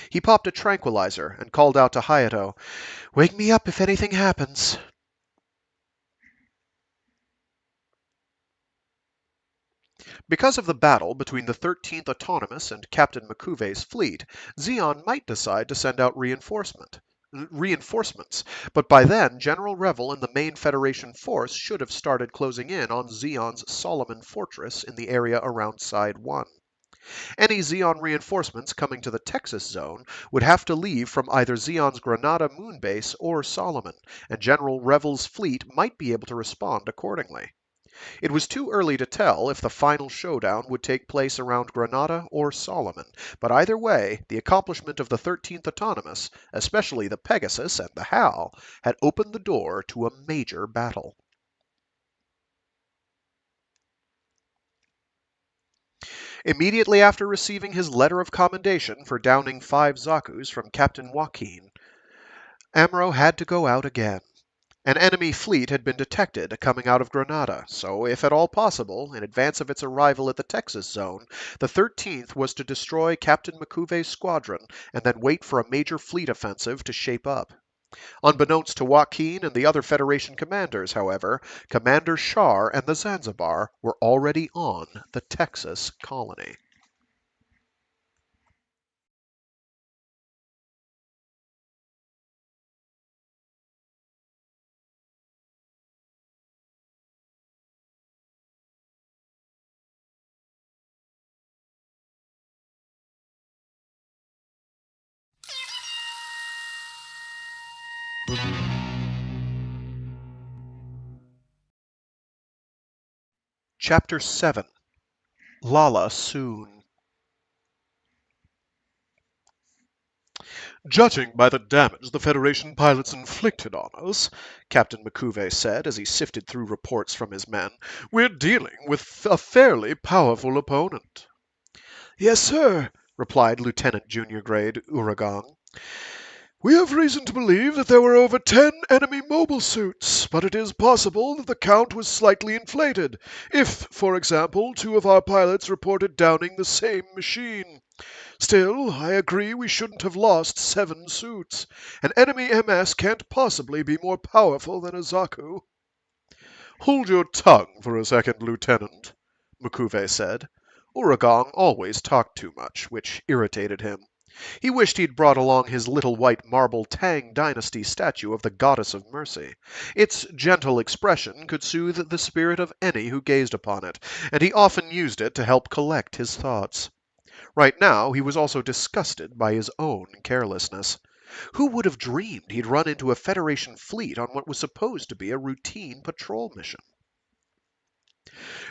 He popped a tranquilizer and called out to Hayato, "Wake me up if anything happens." Because of the battle between the 13th Autonomous and Captain Makuve's fleet, Zeon might decide to send out reinforcements, but by then General Revel and the main Federation force should have started closing in on Zeon's Solomon Fortress in the area around Side 1. Any Zeon reinforcements coming to the Texas zone would have to leave from either Zeon's Granada moon base or Solomon, and General Revel's fleet might be able to respond accordingly. It was too early to tell if the final showdown would take place around Granada or Solomon, but either way, the accomplishment of the 13th Autonomous, especially the Pegasus and the HAL, had opened the door to a major battle. Immediately after receiving his letter of commendation for downing 5 Zakus from Captain Joaquin, Amuro had to go out again. An enemy fleet had been detected coming out of Granada, so if at all possible, in advance of its arrival at the Texas zone, the 13th was to destroy Captain Makuve's squadron and then wait for a major fleet offensive to shape up. Unbeknownst to Joaquin and the other Federation commanders, however, Commander Shar and the Zanzibar were already on the Texas colony. Chapter 7 Lala Soon. Judging by the damage the Federation pilots inflicted on us, Captain Makuve said as he sifted through reports from his men, we're dealing with a fairly powerful opponent. Yes, sir, replied Lieutenant Junior Grade Uragang. we have reason to believe that there were over 10 enemy mobile suits, but it is possible that the count was slightly inflated, if, for example, 2 of our pilots reported downing the same machine. Still, I agree we shouldn't have lost 7 suits. An enemy MS can't possibly be more powerful than a Zaku. Hold your tongue for a second, Lieutenant, Makuve said. Uragang always talked too much, which irritated him. He wished he'd brought along his little white marble Tang Dynasty statue of the Goddess of Mercy. Its gentle expression could soothe the spirit of any who gazed upon it, and he often used it to help collect his thoughts. Right now, he was also disgusted by his own carelessness. Who would have dreamed he'd run into a Federation fleet on what was supposed to be a routine patrol mission?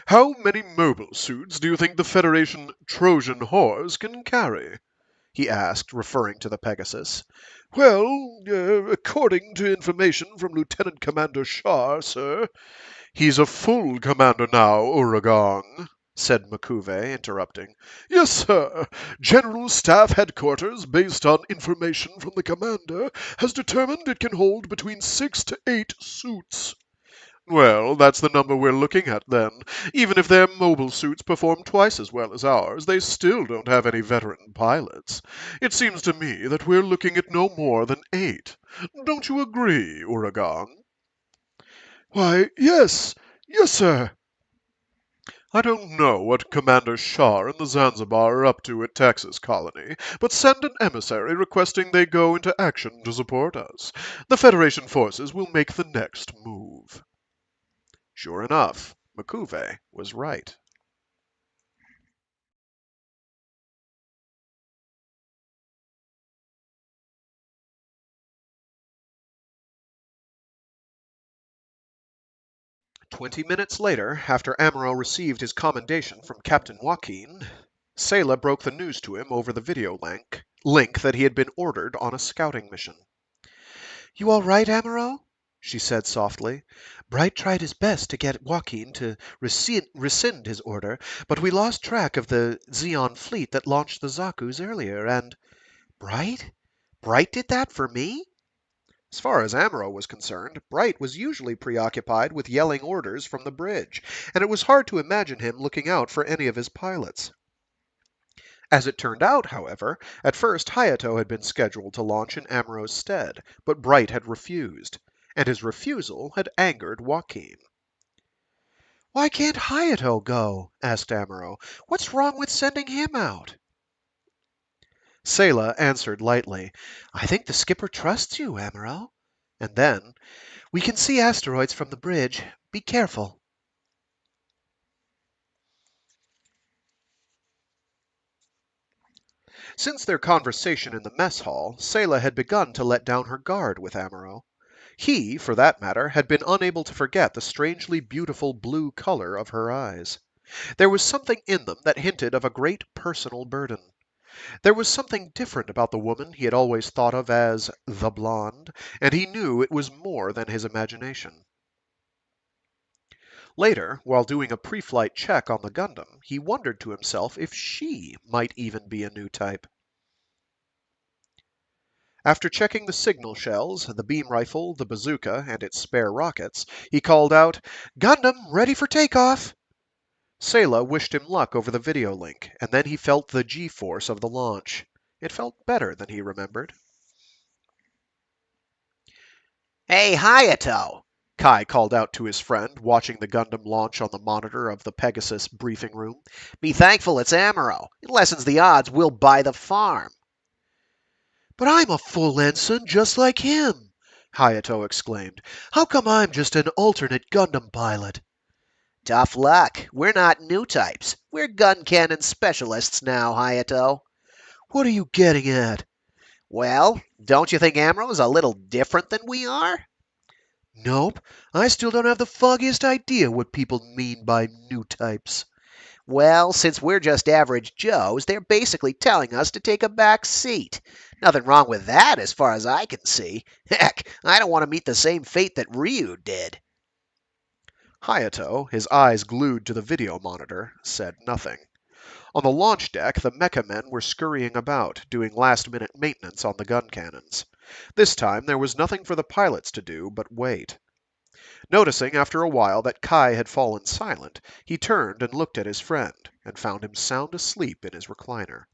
How many mobile suits do you think the Federation Trojan horse can carry? He asked, referring to the Pegasus. Well, according to information from Lieutenant Commander Shar, sir. He's a full commander now, Uragang, said Makuve, interrupting. Yes, sir. General Staff Headquarters, based on information from the commander, has determined it can hold between 6 to 8 suits. Well, that's the number we're looking at, then. Even if their mobile suits perform twice as well as ours, they still don't have any veteran pilots. It seems to me that we're looking at no more than 8. Don't you agree, Uragang? Why, yes. Yes, sir. I don't know what Commander Shar and the Zanzibar are up to at Texas Colony, but send an emissary requesting they go into action to support us. The Federation forces will make the next move. Sure enough, Makuve was right. "20 minutes later, after Amuro received his commendation from Captain Joaquin, Sayla broke the news to him over the video link that he had been ordered on a scouting mission. "You all right, Amuro?" she said softly. "Bright tried his best to get Joaquin to rescind his order, but we lost track of the Zeon fleet that launched the Zakus earlier, and—" "Bright? Bright did that for me?" As far as Amuro was concerned, Bright was usually preoccupied with yelling orders from the bridge, and it was hard to imagine him looking out for any of his pilots. As it turned out, however, at first Hayato had been scheduled to launch in Amuro's stead, but Bright had refused, and his refusal had angered Joaquin. "Why can't Hayato go?" asked Amuro. "What's wrong with sending him out?" Sayla answered lightly, "I think the skipper trusts you, Amuro." And then, "We can see asteroids from the bridge. Be careful." Since their conversation in the mess hall, Sayla had begun to let down her guard with Amuro. He, for that matter, had been unable to forget the strangely beautiful blue color of her eyes. There was something in them that hinted of a great personal burden. There was something different about the woman he had always thought of as the blonde, and he knew it was more than his imagination. Later, while doing a pre-flight check on the Gundam, he wondered to himself if she might even be a new type. After checking the signal shells, the beam rifle, the bazooka, and its spare rockets, he called out, "Gundam, ready for takeoff!" Sayla wished him luck over the video link, and then he felt the G-force of the launch. It felt better than he remembered. Hey, Hayato! Kai called out to his friend, watching the Gundam launch on the monitor of the Pegasus briefing room. Be thankful it's Amuro. It lessens the odds we'll buy the farm. But I'm a full ensign just like him, Hayato exclaimed. How come I'm just an alternate Gundam pilot? Tough luck. We're not new types. We're gun cannon specialists now, Hayato. What are you getting at? Well, don't you think Amuro's a little different than we are? Nope. I still don't have the foggiest idea what people mean by new types. Well, since we're just average Joes, they're basically telling us to take a back seat. Nothing wrong with that as far as I can see. Heck, I don't want to meet the same fate that Ryu did. Hayato, his eyes glued to the video monitor, said nothing. On the launch deck, the Mecha men were scurrying about, doing last-minute maintenance on the gun cannons. This time, there was nothing for the pilots to do but wait. Noticing after a while that Kai had fallen silent, he turned and looked at his friend, and found him sound asleep in his recliner.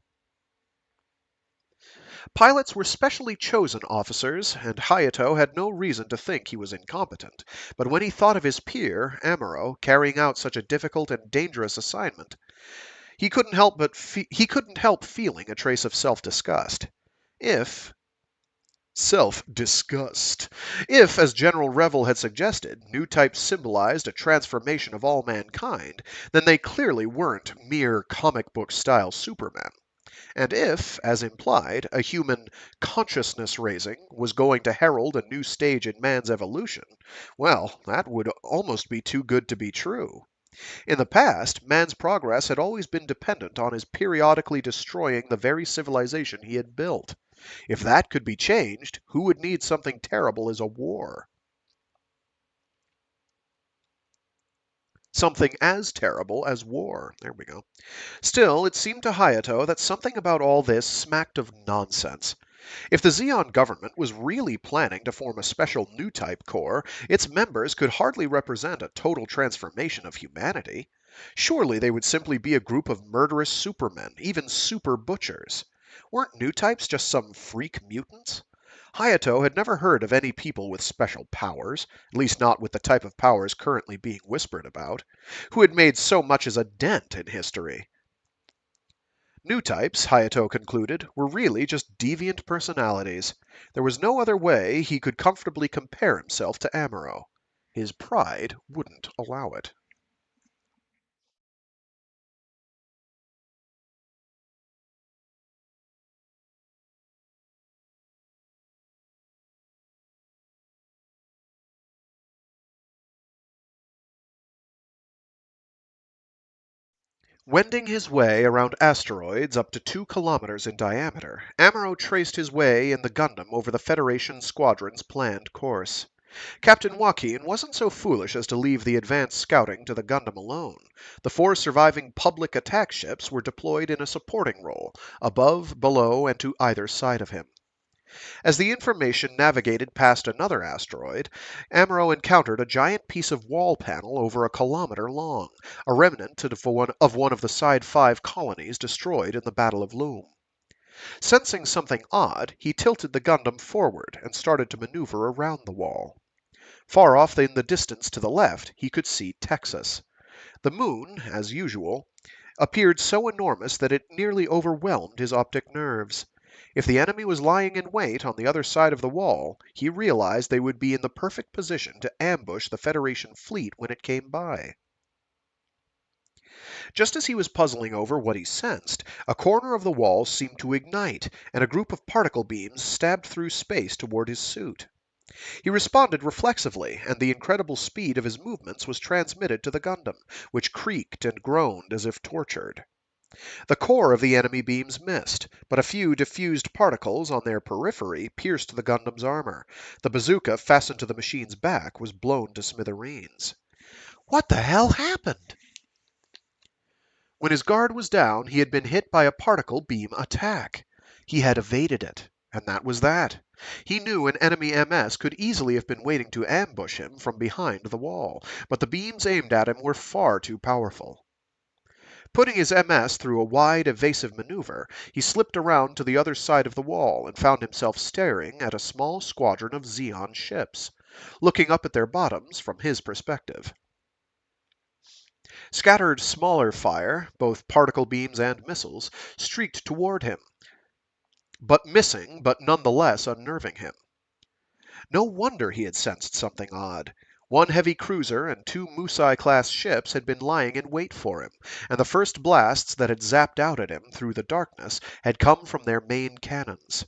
Pilots were specially chosen officers, and Hayato had no reason to think he was incompetent, but when he thought of his peer, Amuro, carrying out such a difficult and dangerous assignment, he couldn't help feeling a trace of self-disgust. If, as General Revel had suggested, new types symbolized a transformation of all mankind, then they clearly weren't mere comic book style Supermen. And if, as implied, a human consciousness raising was going to herald a new stage in man's evolution, well, that would almost be too good to be true. In the past, man's progress had always been dependent on his periodically destroying the very civilization he had built. If that could be changed, who would need something terrible as a war? Something as terrible as war. There we go. Still, it seemed to Hayato that something about all this smacked of nonsense. If the Zeon government was really planning to form a special new type corps, its members could hardly represent a total transformation of humanity. Surely they would simply be a group of murderous supermen, even super butchers. Weren't new types just some freak mutants? Hayato had never heard of any people with special powers, at least not with the type of powers currently being whispered about, who had made so much as a dent in history. New types, Hayato concluded, were really just deviant personalities. There was no other way he could comfortably compare himself to Amuro. His pride wouldn't allow it. Wending his way around asteroids up to 2 kilometers in diameter, Amuro traced his way in the Gundam over the Federation squadron's planned course. Captain Joaquin wasn't so foolish as to leave the advanced scouting to the Gundam alone. The 4 surviving public attack ships were deployed in a supporting role, above, below, and to either side of him. As the information navigated past another asteroid, Amuro encountered a giant piece of wall panel over a kilometer long, a remnant of one of the Side 5 colonies destroyed in the Battle of Loom. Sensing something odd, he tilted the Gundam forward and started to maneuver around the wall. Far off in the distance to the left, he could see Texas. The moon, as usual, appeared so enormous that it nearly overwhelmed his optic nerves. If the enemy was lying in wait on the other side of the wall, he realized they would be in the perfect position to ambush the Federation fleet when it came by. Just as he was puzzling over what he sensed, a corner of the wall seemed to ignite, and a group of particle beams stabbed through space toward his suit. He responded reflexively, and the incredible speed of his movements was transmitted to the Gundam, which creaked and groaned as if tortured. The core of the enemy beams missed, but a few diffused particles on their periphery pierced the Gundam's armor. The bazooka fastened to the machine's back was blown to smithereens. What the hell happened? When his guard was down, he had been hit by a particle beam attack. He had evaded it, and that was that. He knew an enemy MS could easily have been waiting to ambush him from behind the wall, but the beams aimed at him were far too powerful. Putting his MS through a wide, evasive maneuver, he slipped around to the other side of the wall and found himself staring at a small squadron of Zeon ships, looking up at their bottoms from his perspective. Scattered smaller fire, both particle beams and missiles, streaked toward him, missing, but nonetheless unnerving him. No wonder he had sensed something odd. One heavy cruiser and two Musai-class ships had been lying in wait for him, and the first blasts that had zapped out at him through the darkness had come from their main cannons.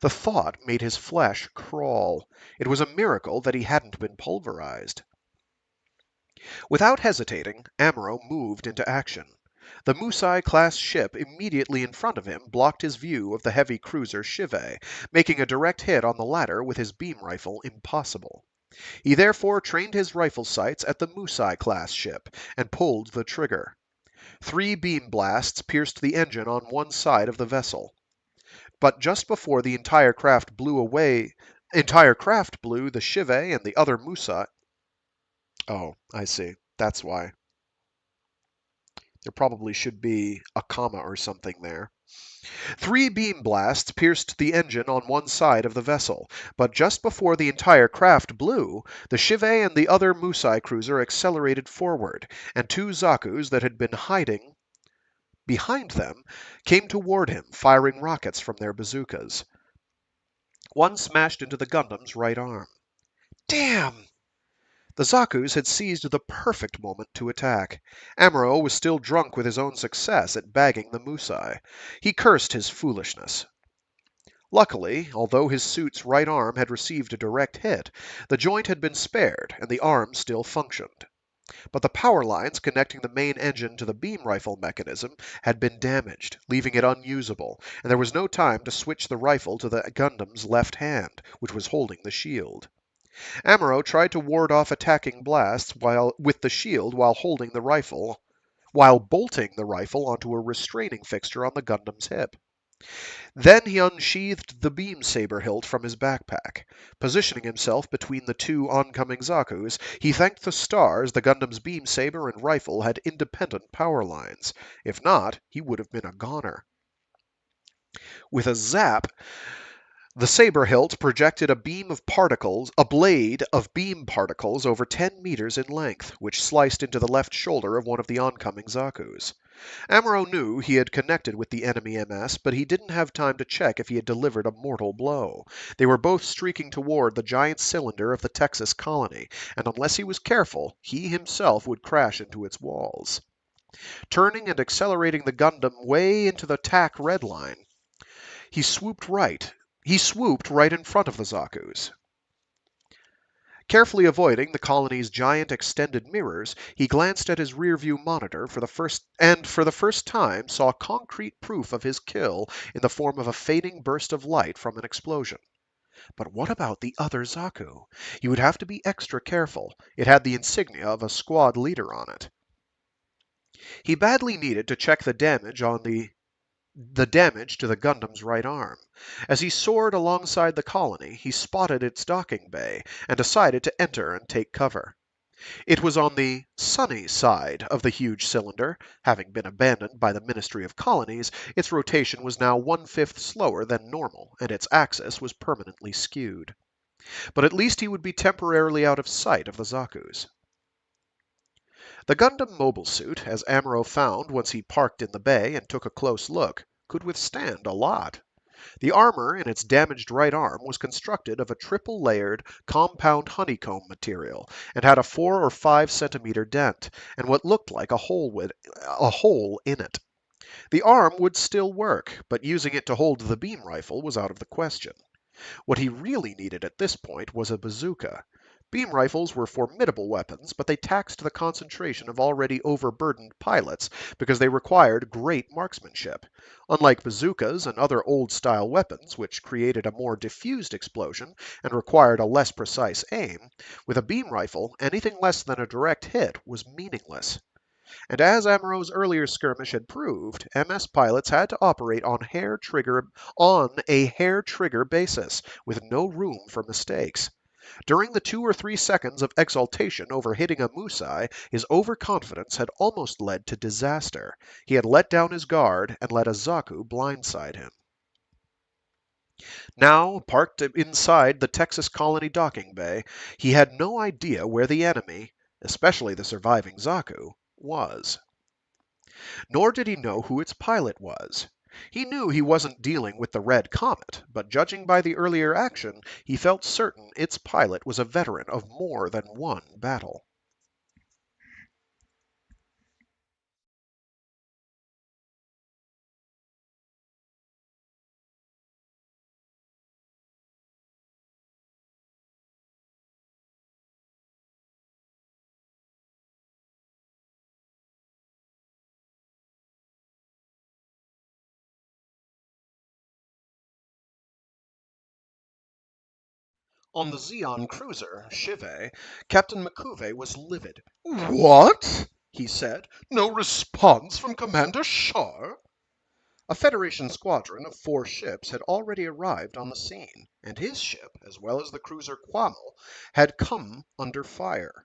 The thought made his flesh crawl. It was a miracle that he hadn't been pulverized. Without hesitating, Amuro moved into action. The Musai-class ship immediately in front of him blocked his view of the heavy cruiser Shive, making a direct hit on the latter with his beam rifle impossible. He therefore trained his rifle sights at the Musai-class ship and pulled the trigger. 3 beam blasts pierced the engine on one side of the vessel. But just before the entire craft blew, the Shive and the other Musai. Oh, I see. That's why. There probably should be a comma or something there. 3 beam blasts pierced the engine on one side of the vessel, but just before the entire craft blew, the Shive and the other Musai cruiser accelerated forward, and 2 Zakus that had been hiding behind them came toward him, firing rockets from their bazookas. One smashed into the Gundam's right arm. Damn! The Zakus had seized the perfect moment to attack. Amuro was still drunk with his own success at bagging the Musai. He cursed his foolishness. Luckily, although his suit's right arm had received a direct hit, the joint had been spared and the arm still functioned. But the power lines connecting the main engine to the beam rifle mechanism had been damaged, leaving it unusable, and there was no time to switch the rifle to the Gundam's left hand, which was holding the shield. Amuro tried to ward off attacking blasts with the shield while bolting the rifle onto a restraining fixture on the Gundam's hip. Then he unsheathed the beam saber hilt from his backpack. Positioning himself between the 2 oncoming Zakus, he thanked the stars the Gundam's beam saber and rifle had independent power lines. If not, he would have been a goner. With a zap, the saber hilt projected a blade of beam particles over 10 meters in length, which sliced into the left shoulder of one of the oncoming Zakus. Amuro knew he had connected with the enemy MS, but he didn't have time to check if he had delivered a mortal blow. They were both streaking toward the giant cylinder of the Texas colony, and unless he was careful, he himself would crash into its walls. Turning and accelerating the Gundam way into the TAC red line, he swooped right in front of the Zakus. Carefully avoiding the colony's giant extended mirrors, he glanced at his rearview monitor for the first time saw concrete proof of his kill in the form of a fading burst of light from an explosion. But what about the other Zaku? He would have to be extra careful. It had the insignia of a squad leader on it. He badly needed to check the damage to the Gundam's right arm. As he soared alongside the colony, he spotted its docking bay and decided to enter and take cover. It was on the sunny side of the huge cylinder. Having been abandoned by the Ministry of Colonies, its rotation was now 1/5 slower than normal, and its axis was permanently skewed. But at least he would be temporarily out of sight of the Zakus. The Gundam Mobile Suit, as Amuro found once he parked in the bay and took a close look, could withstand a lot. The armor in its damaged right arm was constructed of a triple-layered compound honeycomb material and had a 4 or 5 centimeter dent and what looked like a hole in it. The arm would still work, but using it to hold the beam rifle was out of the question. What he really needed at this point was a bazooka. Beam rifles were formidable weapons, but they taxed the concentration of already overburdened pilots because they required great marksmanship. Unlike bazookas and other old-style weapons, which created a more diffused explosion and required a less precise aim, with a beam rifle, anything less than a direct hit was meaningless. And as Amaro's earlier skirmish had proved, MS pilots had to operate on a hair trigger basis, with no room for mistakes. During the 2 or 3 seconds of exultation over hitting a Musai, his overconfidence had almost led to disaster. He had let down his guard and let a Zaku blindside him. Now, parked inside the Texas Colony docking bay, he had no idea where the enemy, especially the surviving Zaku, was. Nor did he know who its pilot was. He knew he wasn't dealing with the Red Comet, but judging by the earlier action, he felt certain its pilot was a veteran of more than one battle. On the Zeon cruiser, Shive, Captain M'Quve was livid. What? He said. No response from Commander Shar? A Federation squadron of 4 ships had already arrived on the scene, and his ship, as well as the cruiser Quamel, had come under fire.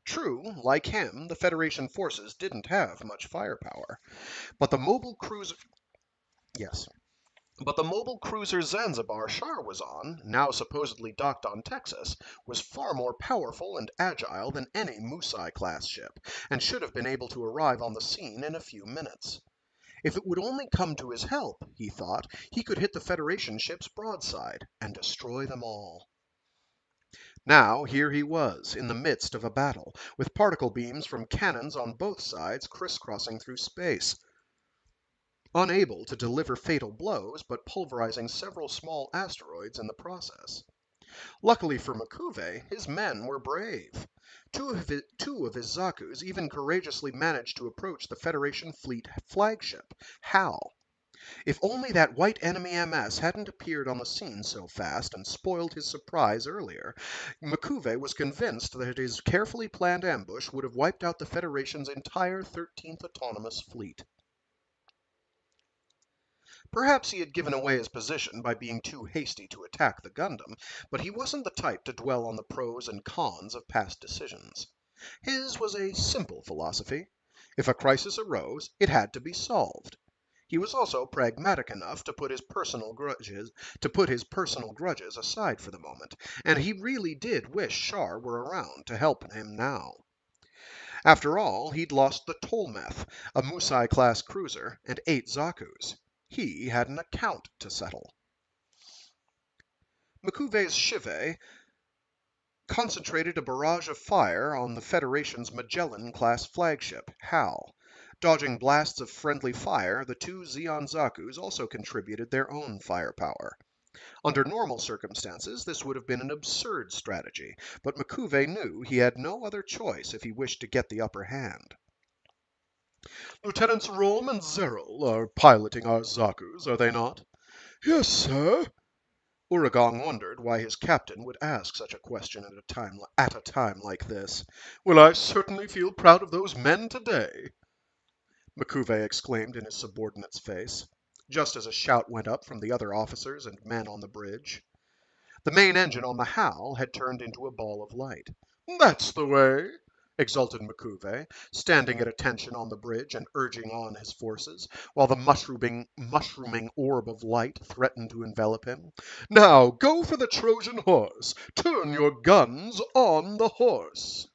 True, like him, the Federation forces didn't have much firepower, but the mobile cruiser... Yes. But the mobile cruiser Zanzibar Shar was on, now supposedly docked on Texas, was far more powerful and agile than any Musai-class ship, and should have been able to arrive on the scene in a few minutes. If it would only come to his help, he thought, he could hit the Federation ships broadside and destroy them all. Now here he was, in the midst of a battle, with particle beams from cannons on both sides crisscrossing through space. Unable to deliver fatal blows, but pulverizing several small asteroids in the process. Luckily for M'Quve, his men were brave. Two of his Zakus even courageously managed to approach the Federation fleet flagship, HAL. If only that white enemy MS hadn't appeared on the scene so fast and spoiled his surprise earlier, M'Quve was convinced that his carefully planned ambush would have wiped out the Federation's entire 13th Autonomous Fleet. Perhaps he had given away his position by being too hasty to attack the Gundam, but he wasn't the type to dwell on the pros and cons of past decisions. His was a simple philosophy. If a crisis arose, it had to be solved. He was also pragmatic enough to put his personal grudges aside for the moment, and he really did wish Shar were around to help him now. After all, he'd lost the Tolmeth, a Musai-class cruiser, and 8 Zakus. He had an account to settle. M'Quve's Shive concentrated a barrage of fire on the Federation's Magellan-class flagship, HAL. Dodging blasts of friendly fire, the 2 Zeon Zakus also contributed their own firepower. Under normal circumstances, this would have been an absurd strategy, but M'Quve knew he had no other choice if he wished to get the upper hand. Lieutenants Rome and Zeril are piloting our Zakus, are they not? Yes, sir. Uragang wondered why his captain would ask such a question at a time like this. Well, I certainly feel proud of those men today, M'Quve exclaimed in his subordinate's face, just as a shout went up from the other officers and men on the bridge. The main engine on the HAL had turned into a ball of light. That's the way, exulted M'Quve, standing at attention on the bridge and urging on his forces, while the mushrooming orb of light threatened to envelop him. Now go for the Trojan horse. Turn your guns on the horse.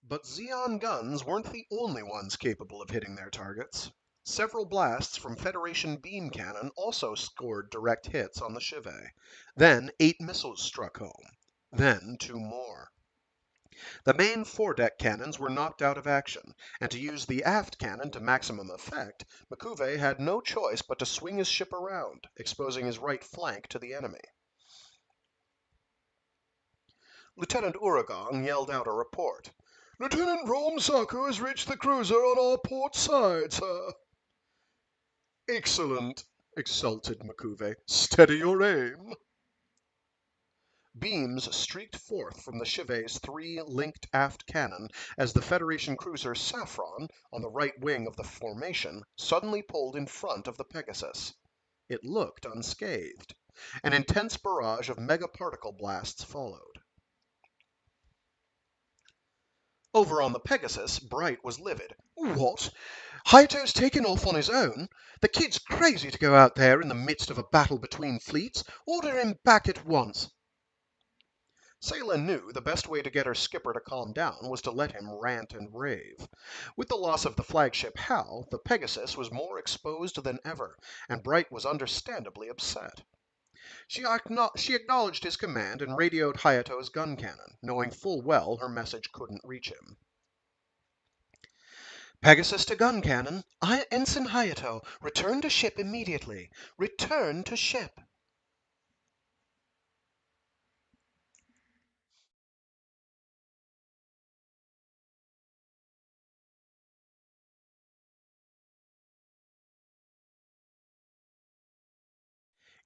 But Zeon guns weren't the only ones capable of hitting their targets. Several blasts from Federation beam cannon also scored direct hits on the Shive. Then 8 missiles struck home. Then 2 more. The main foredeck cannons were knocked out of action, and to use the aft cannon to maximum effect, M'Quve had no choice but to swing his ship around, exposing his right flank to the enemy. Lieutenant Uragang yelled out a report. Lieutenant Rome Saku has reached the cruiser on our port side, sir. Excellent, exulted M'Quve. Steady your aim. Beams streaked forth from the Chivet's three linked aft cannon as the Federation cruiser Saffron, on the right wing of the formation, suddenly pulled in front of the Pegasus. It looked unscathed. An intense barrage of mega-particle blasts followed. Over on the Pegasus, Bright was livid. What? Hayato's taken off on his own? The kid's crazy to go out there in the midst of a battle between fleets. Order him back at once. Sayla knew the best way to get her skipper to calm down was to let him rant and rave. With the loss of the flagship Hal, the Pegasus was more exposed than ever, and Bright was understandably upset. She acknowledged his command and radioed Hayato's gun cannon, knowing full well her message couldn't reach him. Pegasus to gun cannon. Ensign Hayato, return to ship immediately. Return to ship.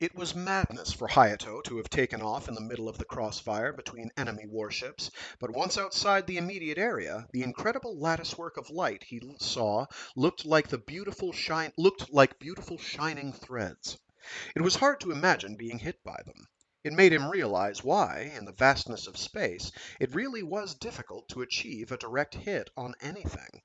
It was madness for Hayato to have taken off in the middle of the crossfire between enemy warships, but once outside the immediate area, the incredible latticework of light he saw looked like beautiful shining threads. It was hard to imagine being hit by them. It made him realize why, in the vastness of space, it really was difficult to achieve a direct hit on anything.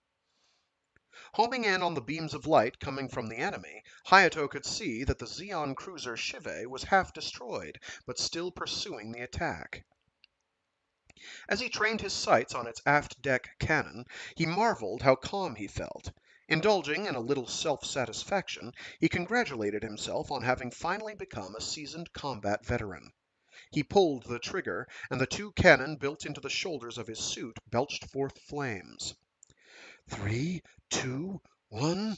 Homing in on the beams of light coming from the enemy, Hayato could see that the Zeon cruiser Shive was half destroyed, but still pursuing the attack. As he trained his sights on its aft deck cannon, he marveled how calm he felt. Indulging in a little self-satisfaction, he congratulated himself on having finally become a seasoned combat veteran. He pulled the trigger, and the two cannon built into the shoulders of his suit belched forth flames. 3, 2, 1.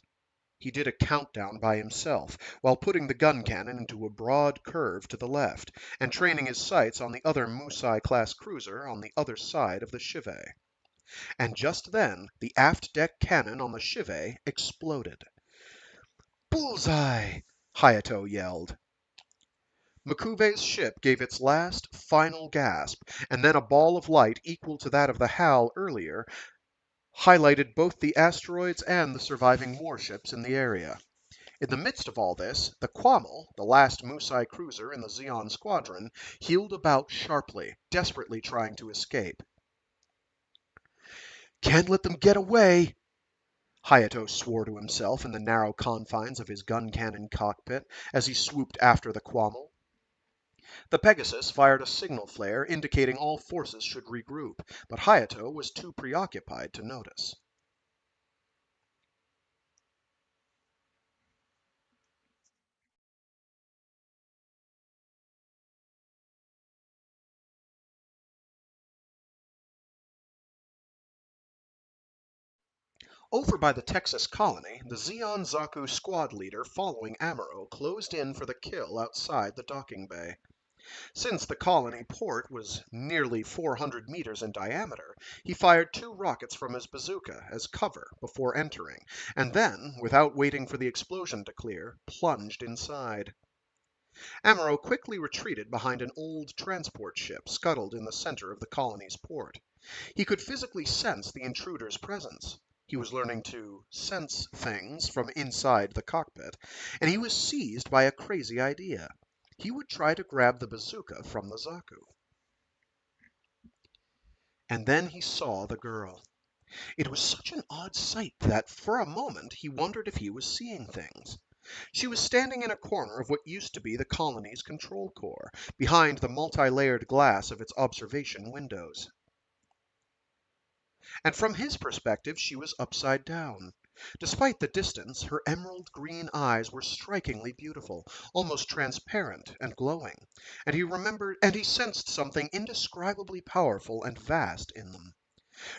He did a countdown by himself, while putting the gun cannon into a broad curve to the left, and training his sights on the other Musai-class cruiser on the other side of the Shive. And just then, the aft deck cannon on the Shive exploded. Bullseye! Hayato yelled. M'Quve's ship gave its last, final gasp, and then a ball of light equal to that of the HAL earlier highlighted both the asteroids and the surviving warships in the area. In the midst of all this, the Quammel, the last Musai cruiser in the Zeon squadron, heeled about sharply, desperately trying to escape. Can't let them get away, Hayato swore to himself in the narrow confines of his gun cannon cockpit as he swooped after the Quammel. The Pegasus fired a signal flare indicating all forces should regroup, but Hayato was too preoccupied to notice. Over by the Texas colony, the Zeon Zaku squad leader following Amuro closed in for the kill outside the docking bay. Since the colony port was nearly 400 meters in diameter, he fired 2 rockets from his bazooka as cover before entering, and then, without waiting for the explosion to clear, plunged inside. Amuro quickly retreated behind an old transport ship scuttled in the center of the colony's port. He could physically sense the intruder's presence. He was learning to sense things from inside the cockpit, and he was seized by a crazy idea. He would try to grab the bazooka from the Zaku. And then he saw the girl. It was such an odd sight that, for a moment, he wondered if he was seeing things. She was standing in a corner of what used to be the colony's control core, behind the multi-layered glass of its observation windows. And from his perspective, she was upside down. Despite the distance, her emerald green eyes were strikingly beautiful, almost transparent and glowing, and he sensed something indescribably powerful and vast in them.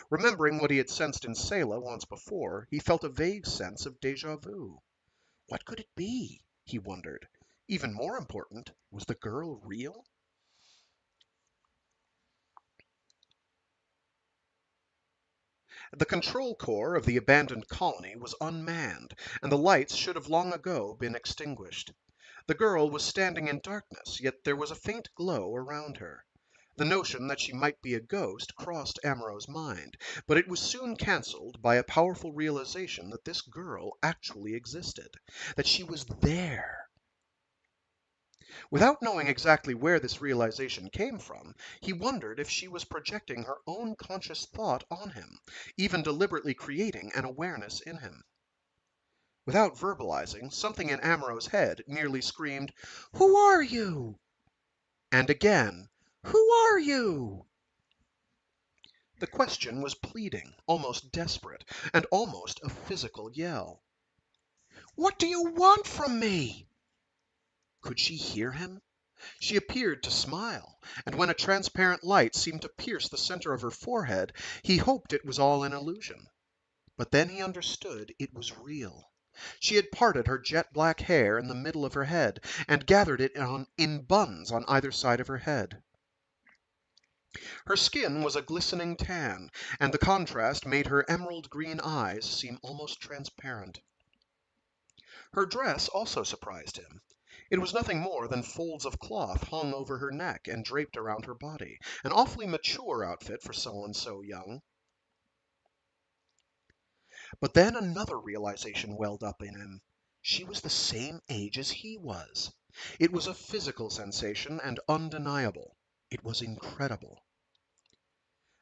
Remembering what he had sensed in Sayla once before, he felt a vague sense of déjà vu. What could it be? He wondered. Even more important, was the girl real? The control core of the abandoned colony was unmanned, and the lights should have long ago been extinguished. The girl was standing in darkness, yet there was a faint glow around her. The notion that she might be a ghost crossed Amuro's mind, but it was soon cancelled by a powerful realization that this girl actually existed, that she was there. Without knowing exactly where this realization came from, he wondered if she was projecting her own conscious thought on him, even deliberately creating an awareness in him. Without verbalizing, something in Amuro's head nearly screamed, "Who are you?" And again, "Who are you?" The question was pleading, almost desperate, and almost a physical yell. "What do you want from me?" Could she hear him? She appeared to smile, and when a transparent light seemed to pierce the center of her forehead, he hoped it was all an illusion. But then he understood it was real. She had parted her jet-black hair in the middle of her head, and gathered it in buns on either side of her head. Her skin was a glistening tan, and the contrast made her emerald-green eyes seem almost transparent. Her dress also surprised him. It was nothing more than folds of cloth hung over her neck and draped around her body, an awfully mature outfit for someone so young. But then another realization welled up in him. She was the same age as he was. It was a physical sensation and undeniable. It was incredible.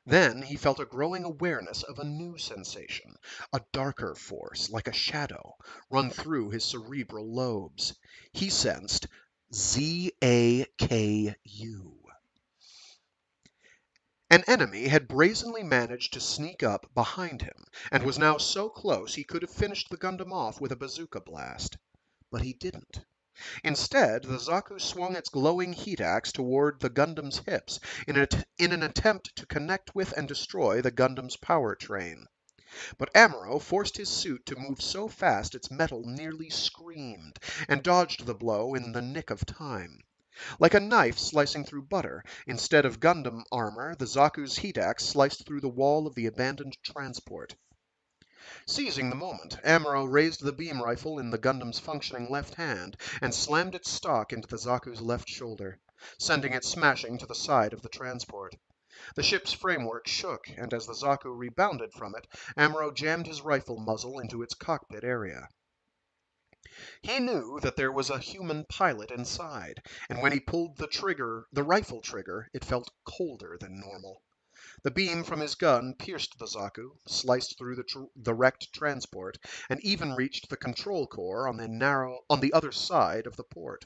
Then he felt a growing awareness of a new sensation, a darker force, like a shadow, run through his cerebral lobes. He sensed ZAKU. An enemy had brazenly managed to sneak up behind him, and was now so close he could have finished the Gundam off with a bazooka blast. But he didn't. Instead, the Zaku swung its glowing heat axe toward the Gundam's hips in an attempt to connect with and destroy the Gundam's power train. But Amuro forced his suit to move so fast its metal nearly screamed, and dodged the blow in the nick of time. Like a knife slicing through butter, instead of Gundam armor, the Zaku's heat axe sliced through the wall of the abandoned transport. Seizing the moment, Amuro raised the beam rifle in the Gundam's functioning left hand and slammed its stock into the Zaku's left shoulder, sending it smashing to the side of the transport. The ship's framework shook, and as the Zaku rebounded from it, Amuro jammed his rifle muzzle into its cockpit area. He knew that there was a human pilot inside, and when he pulled the rifle trigger, it felt colder than normal. The beam from his gun pierced the Zaku, sliced through the wrecked transport, and even reached the control core on the other side of the port.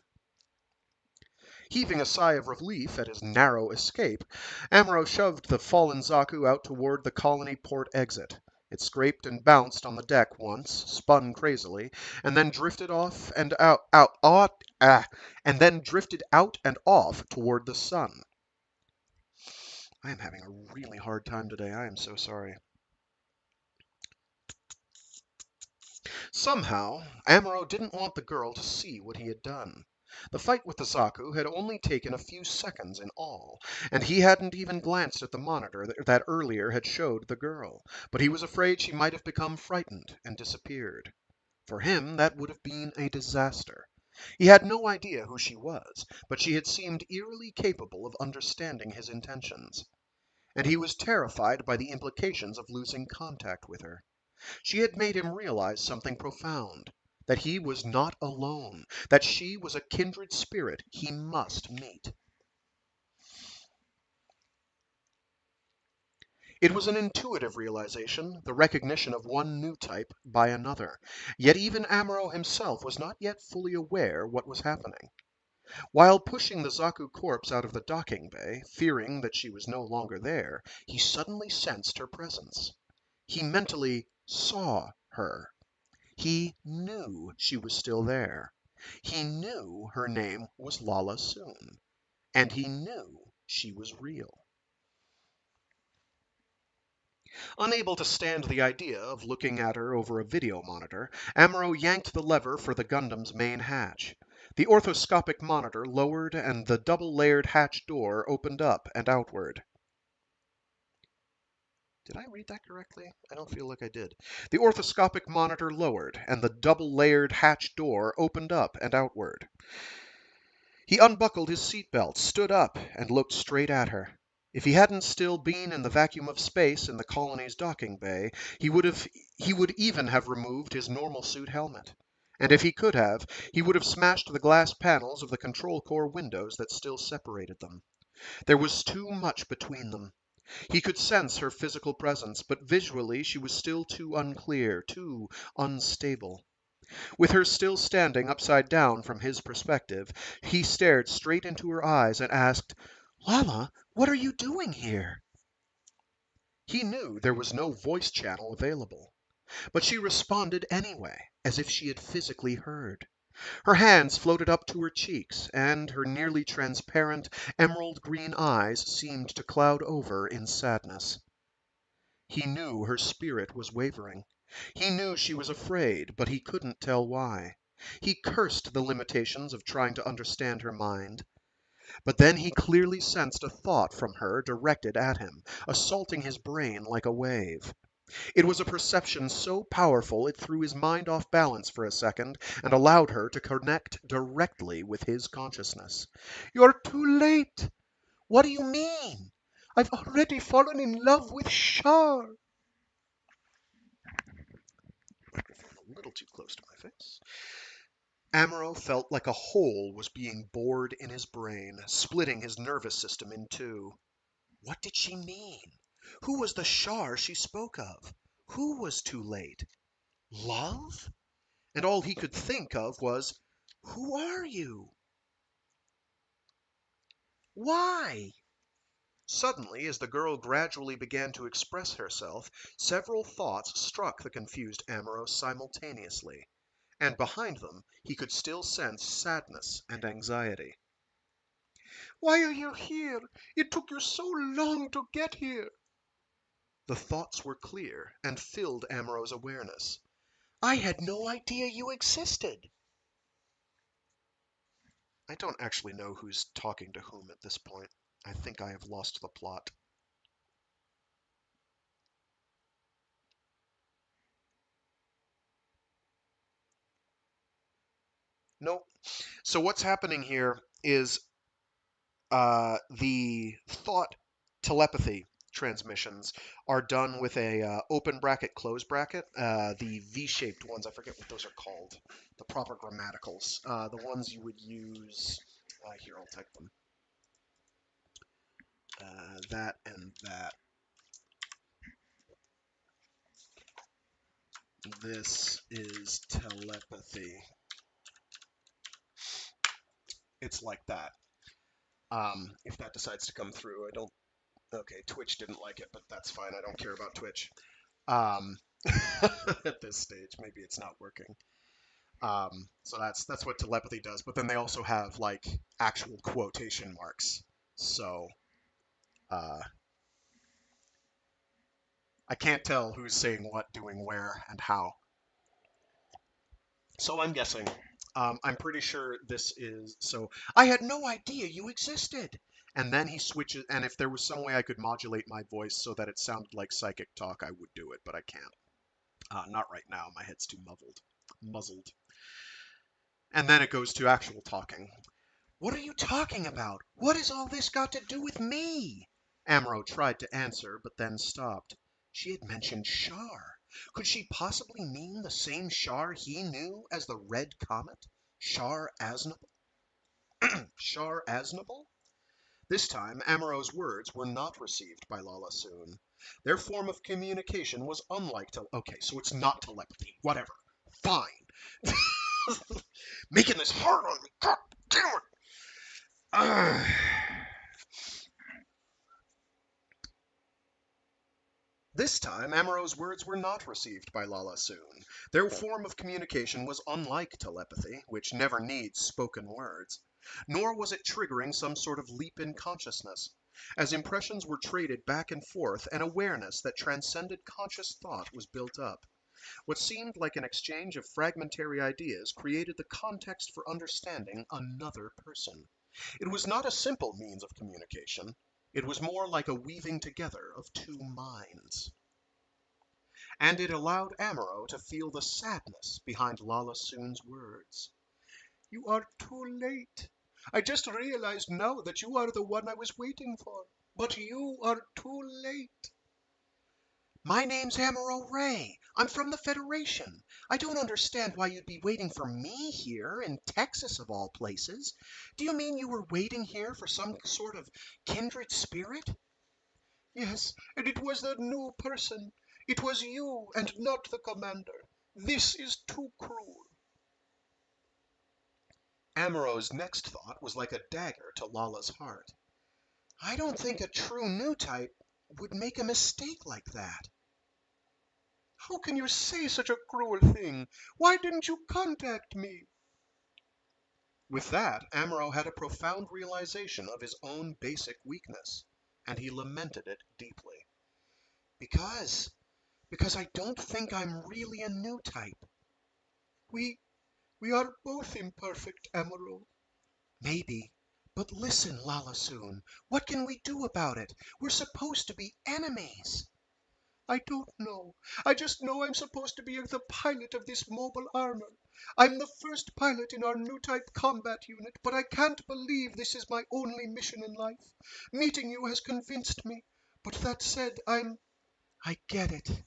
Heaving a sigh of relief at his narrow escape, Amuro shoved the fallen Zaku out toward the colony port exit. It scraped and bounced on the deck once, spun crazily, and then drifted out and off toward the sun. I am having a really hard time today. I am so sorry. Somehow, Amuro didn't want the girl to see what he had done. The fight with the Zaku had only taken a few seconds in all, and he hadn't even glanced at the monitor that earlier had showed the girl, but he was afraid she might have become frightened and disappeared. For him, that would have been a disaster. He had no idea who she was, but she had seemed eerily capable of understanding his intentions. And he was terrified by the implications of losing contact with her. She had made him realize something profound, that he was not alone, that she was a kindred spirit he must meet. It was an intuitive realization, the recognition of one new type by another, yet even Amuro himself was not yet fully aware what was happening. While pushing the Zaku corpse out of the docking bay, fearing that she was no longer there, he suddenly sensed her presence. He mentally saw her. He knew she was still there. He knew her name was Lala Soon. And he knew she was real. Unable to stand the idea of looking at her over a video monitor, Amuro yanked the lever for the Gundam's main hatch. The orthoscopic monitor lowered and the double-layered hatch door opened up and outward. Did I read that correctly? I don't feel like I did. The orthoscopic monitor lowered, and the double-layered hatch door opened up and outward. He unbuckled his seatbelt, stood up, and looked straight at her. If he hadn't still been in the vacuum of space in the colony's docking bay, he would even have removed his normal suit helmet. And if he could have, he would have smashed the glass panels of the control core windows that still separated them. There was too much between them. He could sense her physical presence, but visually she was still too unclear, too unstable. With her still standing upside down from his perspective, he stared straight into her eyes and asked, "Lala, what are you doing here?" He knew there was no voice channel available, but she responded anyway, as if she had physically heard. Her hands floated up to her cheeks, and her nearly transparent, emerald-green eyes seemed to cloud over in sadness. He knew her spirit was wavering. He knew she was afraid, but he couldn't tell why. He cursed the limitations of trying to understand her mind. But then he clearly sensed a thought from her directed at him, assaulting his brain like a wave. It was a perception so powerful it threw his mind off balance for a second and allowed her to connect directly with his consciousness. "You're too late! What do you mean? I've already fallen in love with Shar!" Microphone a little too close to my face. Amuro felt like a hole was being bored in his brain, splitting his nervous system in two. What did she mean? Who was the Shar she spoke of? Who was too late? Love? And all he could think of was, "Who are you? Why?" Suddenly, as the girl gradually began to express herself, several thoughts struck the confused Amuro simultaneously, and behind them he could still sense sadness and anxiety. "Why are you here? It took you so long to get here." The thoughts were clear and filled Amuro's awareness. "I had no idea you existed." I don't actually know who's talking to whom at this point. I think I have lost the plot. Nope. So what's happening here is the thought telepathy transmissions are done with a open bracket, close bracket. The V-shaped ones, I forget what those are called. The proper grammaticals. The ones you would use. Here, I'll type them. That and that. This is telepathy. It's like that. If that decides to come through, I don't. Okay, Twitch didn't like it, but that's fine. I don't care about Twitch. At this stage, maybe it's not working. So that's what telepathy does. But then they also have like actual quotation marks. So I can't tell who's saying what, doing where, and how. So I'm guessing. I'm pretty sure this is. So I had no idea you existed. And then he switches. And if there was some way I could modulate my voice so that it sounded like psychic talk, I would do it, but I can't. Not right now. My head's too muzzled. And then it goes to actual talking. "What are you talking about? What has all this got to do with me?" Amuro tried to answer, but then stopped. She had mentioned Shar. Could she possibly mean the same Shar he knew as the Red Comet? Shar Aznable? Shar Aznable? This time, Amuro's words were not received by Lala Soon. Their form of communication was unlike Okay, so it's not telepathy. Whatever. Fine. Making this hard on me. God damn it. This time, Amuro's words were not received by Lala Soon. Their form of communication was unlike telepathy, which never needs spoken words. Nor was it triggering some sort of leap in consciousness. As impressions were traded back and forth, an awareness that transcended conscious thought was built up. What seemed like an exchange of fragmentary ideas created the context for understanding another person. It was not a simple means of communication. It was more like a weaving together of two minds. And it allowed Amuro to feel the sadness behind Lala Soon's words. "You are too late. I just realized now that you are the one I was waiting for. But you are too late." "My name's Amuro Ray. I'm from the Federation. I don't understand why you'd be waiting for me here, in Texas of all places. Do you mean you were waiting here for some sort of kindred spirit?" "Yes, and it was the new person. It was you and not the commander. This is too cruel." Amuro's next thought was like a dagger to Lala's heart. "I don't think a true new type would make a mistake like that." "How can you say such a cruel thing? Why didn't you contact me?" With that, Amuro had a profound realization of his own basic weakness, and he lamented it deeply. Because I don't think I'm really a new type." We are both imperfect, Amuro." "Maybe. But listen, Lala Soon, what can we do about it? We're supposed to be enemies." "I don't know. I just know I'm supposed to be the pilot of this mobile armor. I'm the first pilot in our new type combat unit, but I can't believe this is my only mission in life. Meeting you has convinced me. But that said, I get it."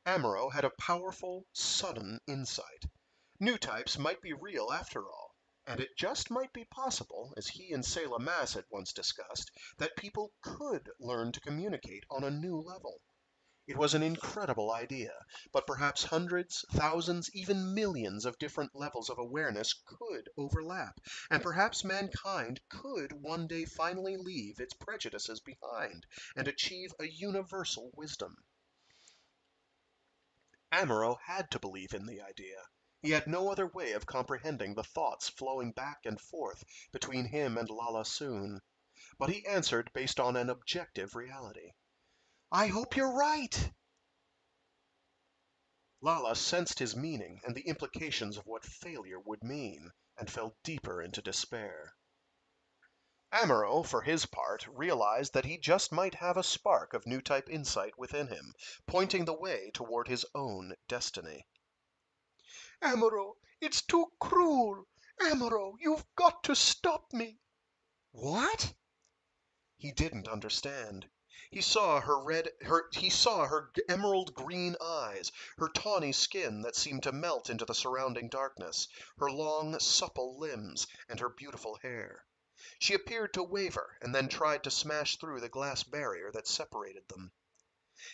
Amuro had a powerful, sudden insight. New types might be real after all, and it just might be possible, as he and Selah Mass had once discussed, that people could learn to communicate on a new level. It was an incredible idea, but perhaps hundreds, thousands, even millions of different levels of awareness could overlap, and perhaps mankind could one day finally leave its prejudices behind and achieve a universal wisdom. Amuro had to believe in the idea. He had no other way of comprehending the thoughts flowing back and forth between him and Lala Soon, but he answered based on an objective reality. "I hope you're right." Lala sensed his meaning and the implications of what failure would mean, and fell deeper into despair. Amuro, for his part, realized that he just might have a spark of new type insight within him, pointing the way toward his own destiny. "Amuro, it's too cruel. Amuro, you've got to stop me." "What?" He didn't understand. He saw her emerald green eyes, her tawny skin that seemed to melt into the surrounding darkness, her long, supple limbs, and her beautiful hair. She appeared to waver and then tried to smash through the glass barrier that separated them.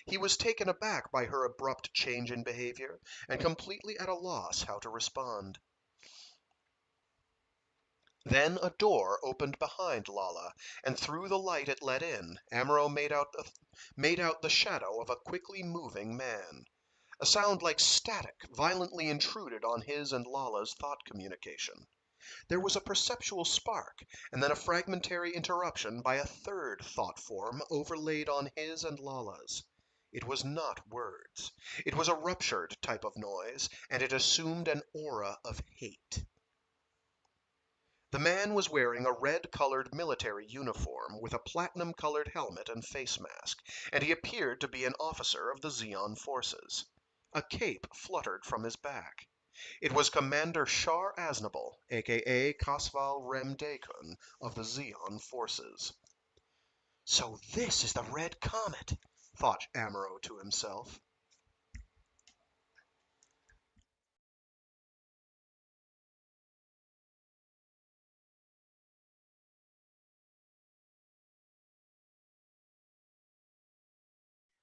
He was taken aback by her abrupt change in behavior and completely at a loss how to respond. Then a door opened behind Lala, and through the light it let in, Amuro made out the shadow of a quickly moving man. A sound like static violently intruded on his and Lala's thought communication. There was a perceptual spark, and then a fragmentary interruption by a third thought form overlaid on his and Lala's. It was not words. It was a ruptured type of noise, and it assumed an aura of hate. The man was wearing a red-colored military uniform with a platinum-colored helmet and face mask, and he appeared to be an officer of the Zeon forces. A cape fluttered from his back. It was Commander Shar Aznable, a.k.a. Kasval Rem-Dekun, of the Zeon forces. "So this is the Red Comet," thought Amuro to himself.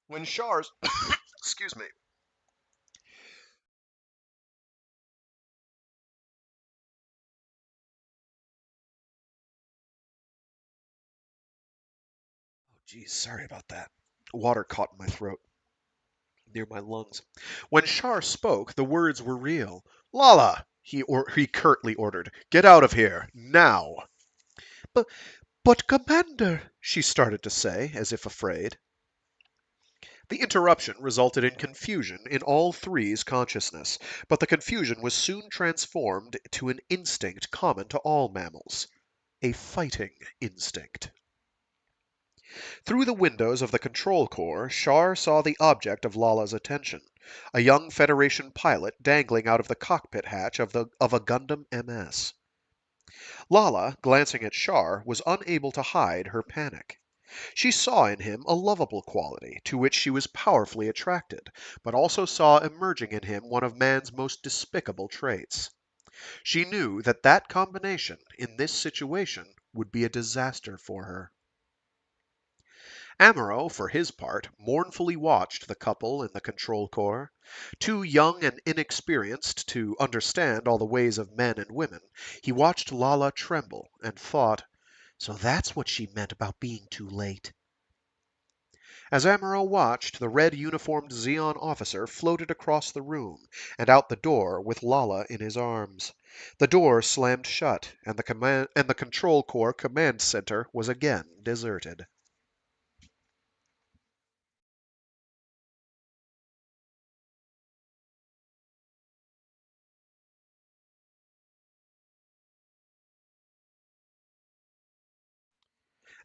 When Shar's excuse me. Oh, geez, sorry about that. Water caught in my throat, near my lungs. When Shar spoke, the words were real. "Lala!" he curtly ordered. "Get out of here, now!" But, Commander, she started to say, as if afraid. The interruption resulted in confusion in all three's consciousness, but the confusion was soon transformed to an instinct common to all mammals, a fighting instinct. Through the windows of the control core, Shar saw the object of Lala's attention, a young Federation pilot dangling out of the cockpit hatch of a Gundam MS. Lala, glancing at Shar, was unable to hide her panic. She saw in him a lovable quality to which she was powerfully attracted, but also saw emerging in him one of man's most despicable traits. She knew that that combination, in this situation, would be a disaster for her. Amuro, for his part, mournfully watched the couple in the control core. Too young and inexperienced to understand all the ways of men and women, he watched Lala tremble and thought, "So that's what she meant about being too late." As Amuro watched, the red uniformed Zeon officer floated across the room and out the door with Lala in his arms. The door slammed shut, and the control core command center was again deserted.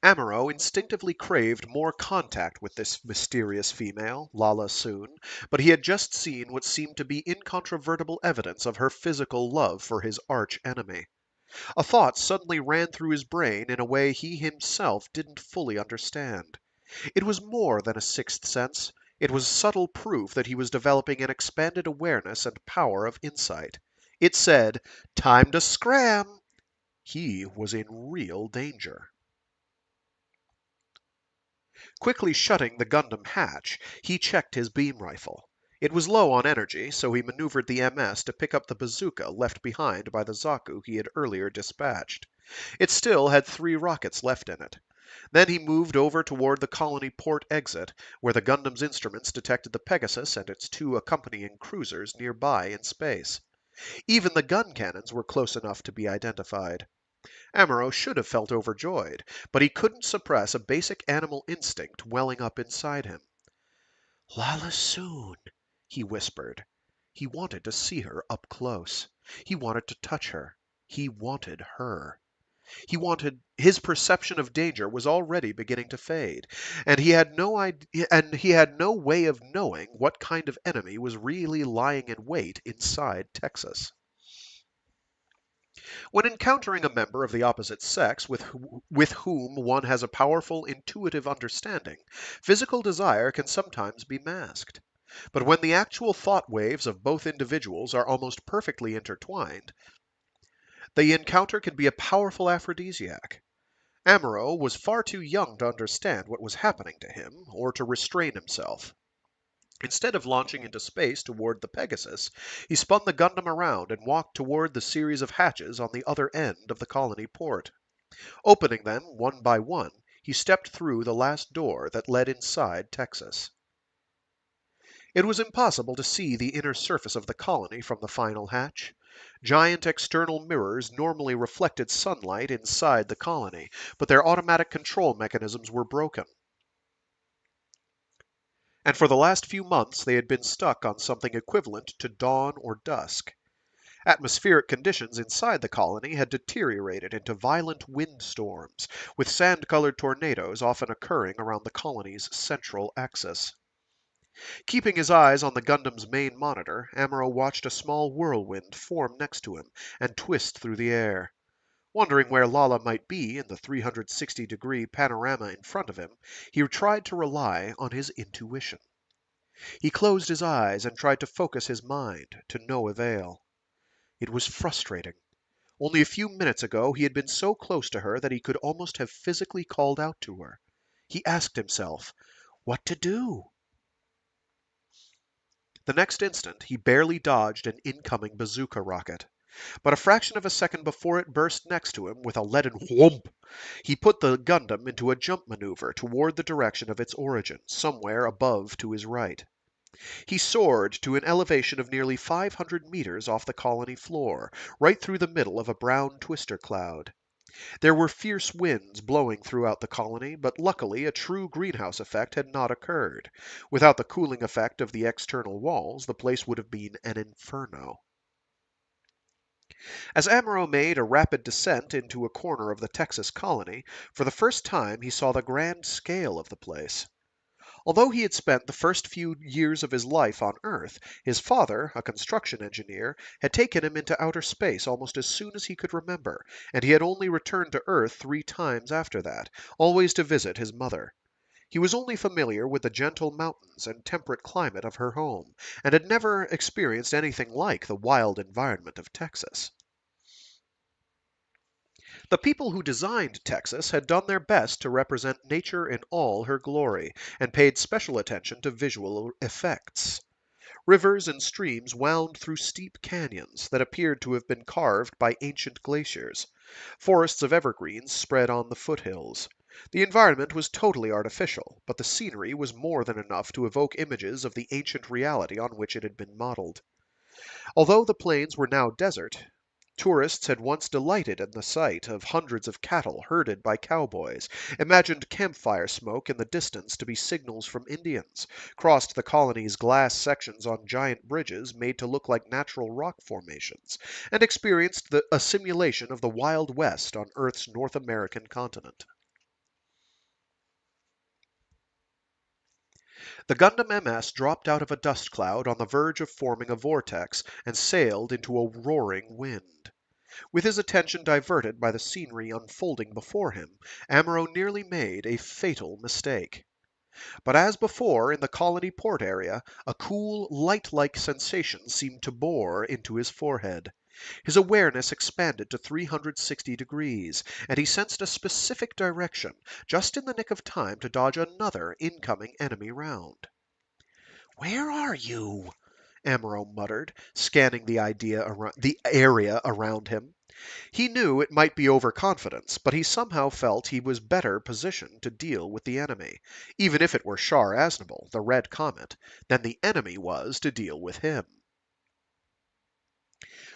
Amuro instinctively craved more contact with this mysterious female, Lala Soon, but he had just seen what seemed to be incontrovertible evidence of her physical love for his arch enemy. A thought suddenly ran through his brain in a way he himself didn't fully understand. It was more than a sixth sense. It was subtle proof that he was developing an expanded awareness and power of insight. It said, "Time to scram!" He was in real danger. Quickly shutting the Gundam hatch, he checked his beam rifle. It was low on energy, so he maneuvered the MS to pick up the bazooka left behind by the Zaku he had earlier dispatched. It still had 3 rockets left in it. Then he moved over toward the colony port exit, where the Gundam's instruments detected the Pegasus and its 2 accompanying cruisers nearby in space. Even the gun cannons were close enough to be identified. Amuro should have felt overjoyed, but he couldn't suppress a basic animal instinct welling up inside him. "Lala Soon," he whispered. He wanted to see her up close. He wanted to touch her. He wanted her. His perception of danger was already beginning to fade, and he had no way of knowing what kind of enemy was really lying in wait inside Texas. When encountering a member of the opposite sex with whom one has a powerful intuitive understanding, physical desire can sometimes be masked. But when the actual thought waves of both individuals are almost perfectly intertwined, the encounter can be a powerful aphrodisiac. Amuro was far too young to understand what was happening to him, or to restrain himself. Instead of launching into space toward the Pegasus, he spun the Gundam around and walked toward the series of hatches on the other end of the colony port. Opening them one by one, he stepped through the last door that led inside Texas. It was impossible to see the inner surface of the colony from the final hatch. Giant external mirrors normally reflected sunlight inside the colony, but their automatic control mechanisms were broken. And for the last few months they had been stuck on something equivalent to dawn or dusk. Atmospheric conditions inside the colony had deteriorated into violent windstorms, with sand-colored tornadoes often occurring around the colony's central axis. Keeping his eyes on the Gundam's main monitor, Amuro watched a small whirlwind form next to him and twist through the air. Wondering where Lala might be in the 360-degree panorama in front of him, he tried to rely on his intuition. He closed his eyes and tried to focus his mind, to no avail. It was frustrating. Only a few minutes ago he had been so close to her that he could almost have physically called out to her. He asked himself, what to do? The next instant he barely dodged an incoming bazooka rocket. But a fraction of a second before it burst next to him with a leaden whoomp, he put the Gundam into a jump maneuver toward the direction of its origin, somewhere above to his right. He soared to an elevation of nearly 500 meters off the colony floor, right through the middle of a brown twister cloud. There were fierce winds blowing throughout the colony, but luckily a true greenhouse effect had not occurred. Without the cooling effect of the external walls, the place would have been an inferno. As Amuro made a rapid descent into a corner of the Texas colony, for the first time he saw the grand scale of the place. Although he had spent the first few years of his life on Earth, his father, a construction engineer, had taken him into outer space almost as soon as he could remember, and he had only returned to Earth 3 times after that, always to visit his mother. He was only familiar with the gentle mountains and temperate climate of her home, and had never experienced anything like the wild environment of Texas. The people who designed Texas had done their best to represent nature in all her glory, and paid special attention to visual effects. Rivers and streams wound through steep canyons that appeared to have been carved by ancient glaciers. Forests of evergreens spread on the foothills. The environment was totally artificial, but the scenery was more than enough to evoke images of the ancient reality on which it had been modeled. Although the plains were now desert, tourists had once delighted in the sight of hundreds of cattle herded by cowboys, imagined campfire smoke in the distance to be signals from Indians, crossed the colony's glass sections on giant bridges made to look like natural rock formations, and experienced a simulation of the Wild West on Earth's North American continent. The Gundam MS dropped out of a dust cloud on the verge of forming a vortex and sailed into a roaring wind. With his attention diverted by the scenery unfolding before him, Amuro nearly made a fatal mistake. But as before in the colony port area, a cool, light-like sensation seemed to bore into his forehead. His awareness expanded to 360 degrees, and he sensed a specific direction, just in the nick of time to dodge another incoming enemy round. "Where are you?" Amuro muttered, scanning the area around him. He knew it might be overconfidence, but he somehow felt he was better positioned to deal with the enemy, even if it were Shar Aznable, the Red Comet, than the enemy was to deal with him.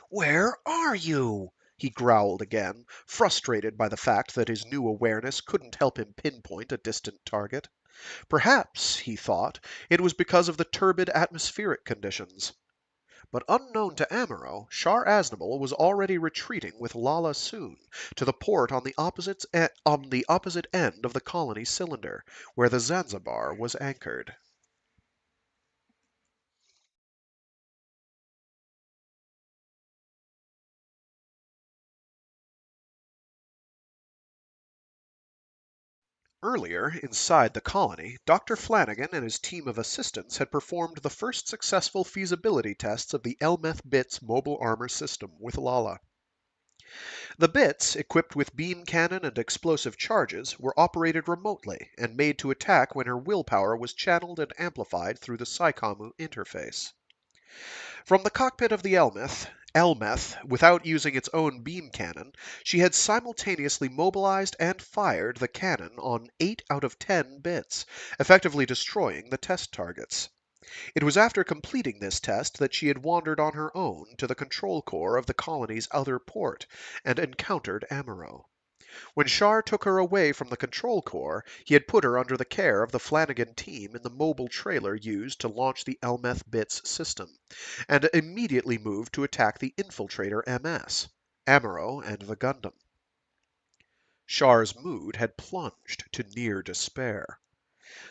"Where are you?" he growled again, frustrated by the fact that his new awareness couldn't help him pinpoint a distant target. Perhaps, he thought, it was because of the turbid atmospheric conditions. But unknown to Amuro, Shar Aznable was already retreating with Lala Soon to the port on the opposite end of the colony cylinder, where the Zanzibar was anchored. Earlier, inside the colony, Dr. Flanagan and his team of assistants had performed the first successful feasibility tests of the Elmeth Bits mobile armor system with Lala. The bits, equipped with beam cannon and explosive charges, were operated remotely and made to attack when her willpower was channeled and amplified through the Psycommu interface. From the cockpit of the Elmeth, without using its own beam cannon, she had simultaneously mobilized and fired the cannon on 8 out of 10 bits, effectively destroying the test targets. It was after completing this test that she had wandered on her own to the control core of the colony's other port and encountered Amuro. When Shar took her away from the control core, he had put her under the care of the Flanagan team in the mobile trailer used to launch the Elmeth Bits system, and immediately moved to attack the Infiltrator MS, Amuro, and the Gundam. Shar's mood had plunged to near despair.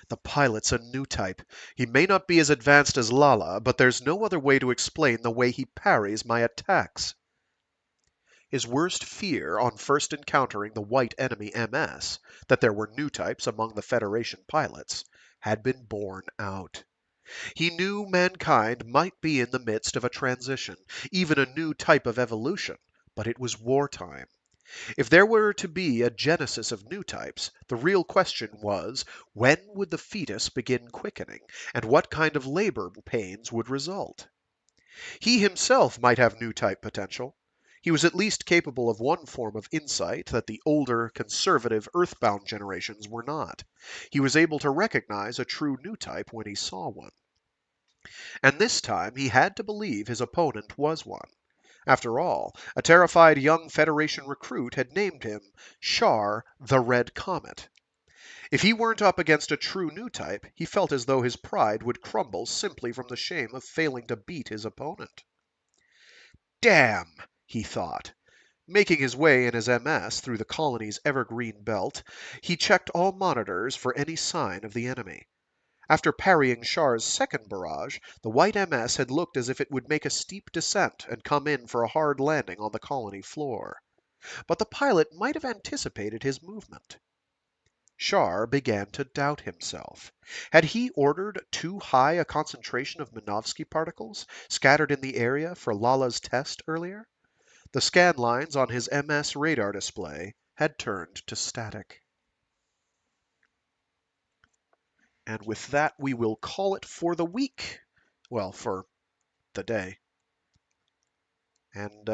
The pilot's a new type. He may not be as advanced as Lala, but there's no other way to explain the way he parries my attacks. His worst fear on first encountering the white enemy MS, that there were new types among the Federation pilots, had been borne out. He knew mankind might be in the midst of a transition, even a new type of evolution, but it was wartime. If there were to be a genesis of new types, the real question was, when would the fetus begin quickening, and what kind of labor pains would result? He himself might have new type potential. He was at least capable of one form of insight that the older, conservative, earthbound generations were not. He was able to recognize a true new type when he saw one. And this time he had to believe his opponent was one. After all, a terrified young Federation recruit had named him Char the Red Comet. If he weren't up against a true new type, he felt as though his pride would crumble simply from the shame of failing to beat his opponent. Damn, he thought. Making his way in his MS through the colony's evergreen belt, he checked all monitors for any sign of the enemy. After parrying Char's second barrage, the white MS had looked as if it would make a steep descent and come in for a hard landing on the colony floor. But the pilot might have anticipated his movement. Char began to doubt himself. Had he ordered too high a concentration of Minovsky particles scattered in the area for Lala's test earlier? The scan lines on his MS radar display had turned to static. And with that, we will call it for the week. Well, for the day. And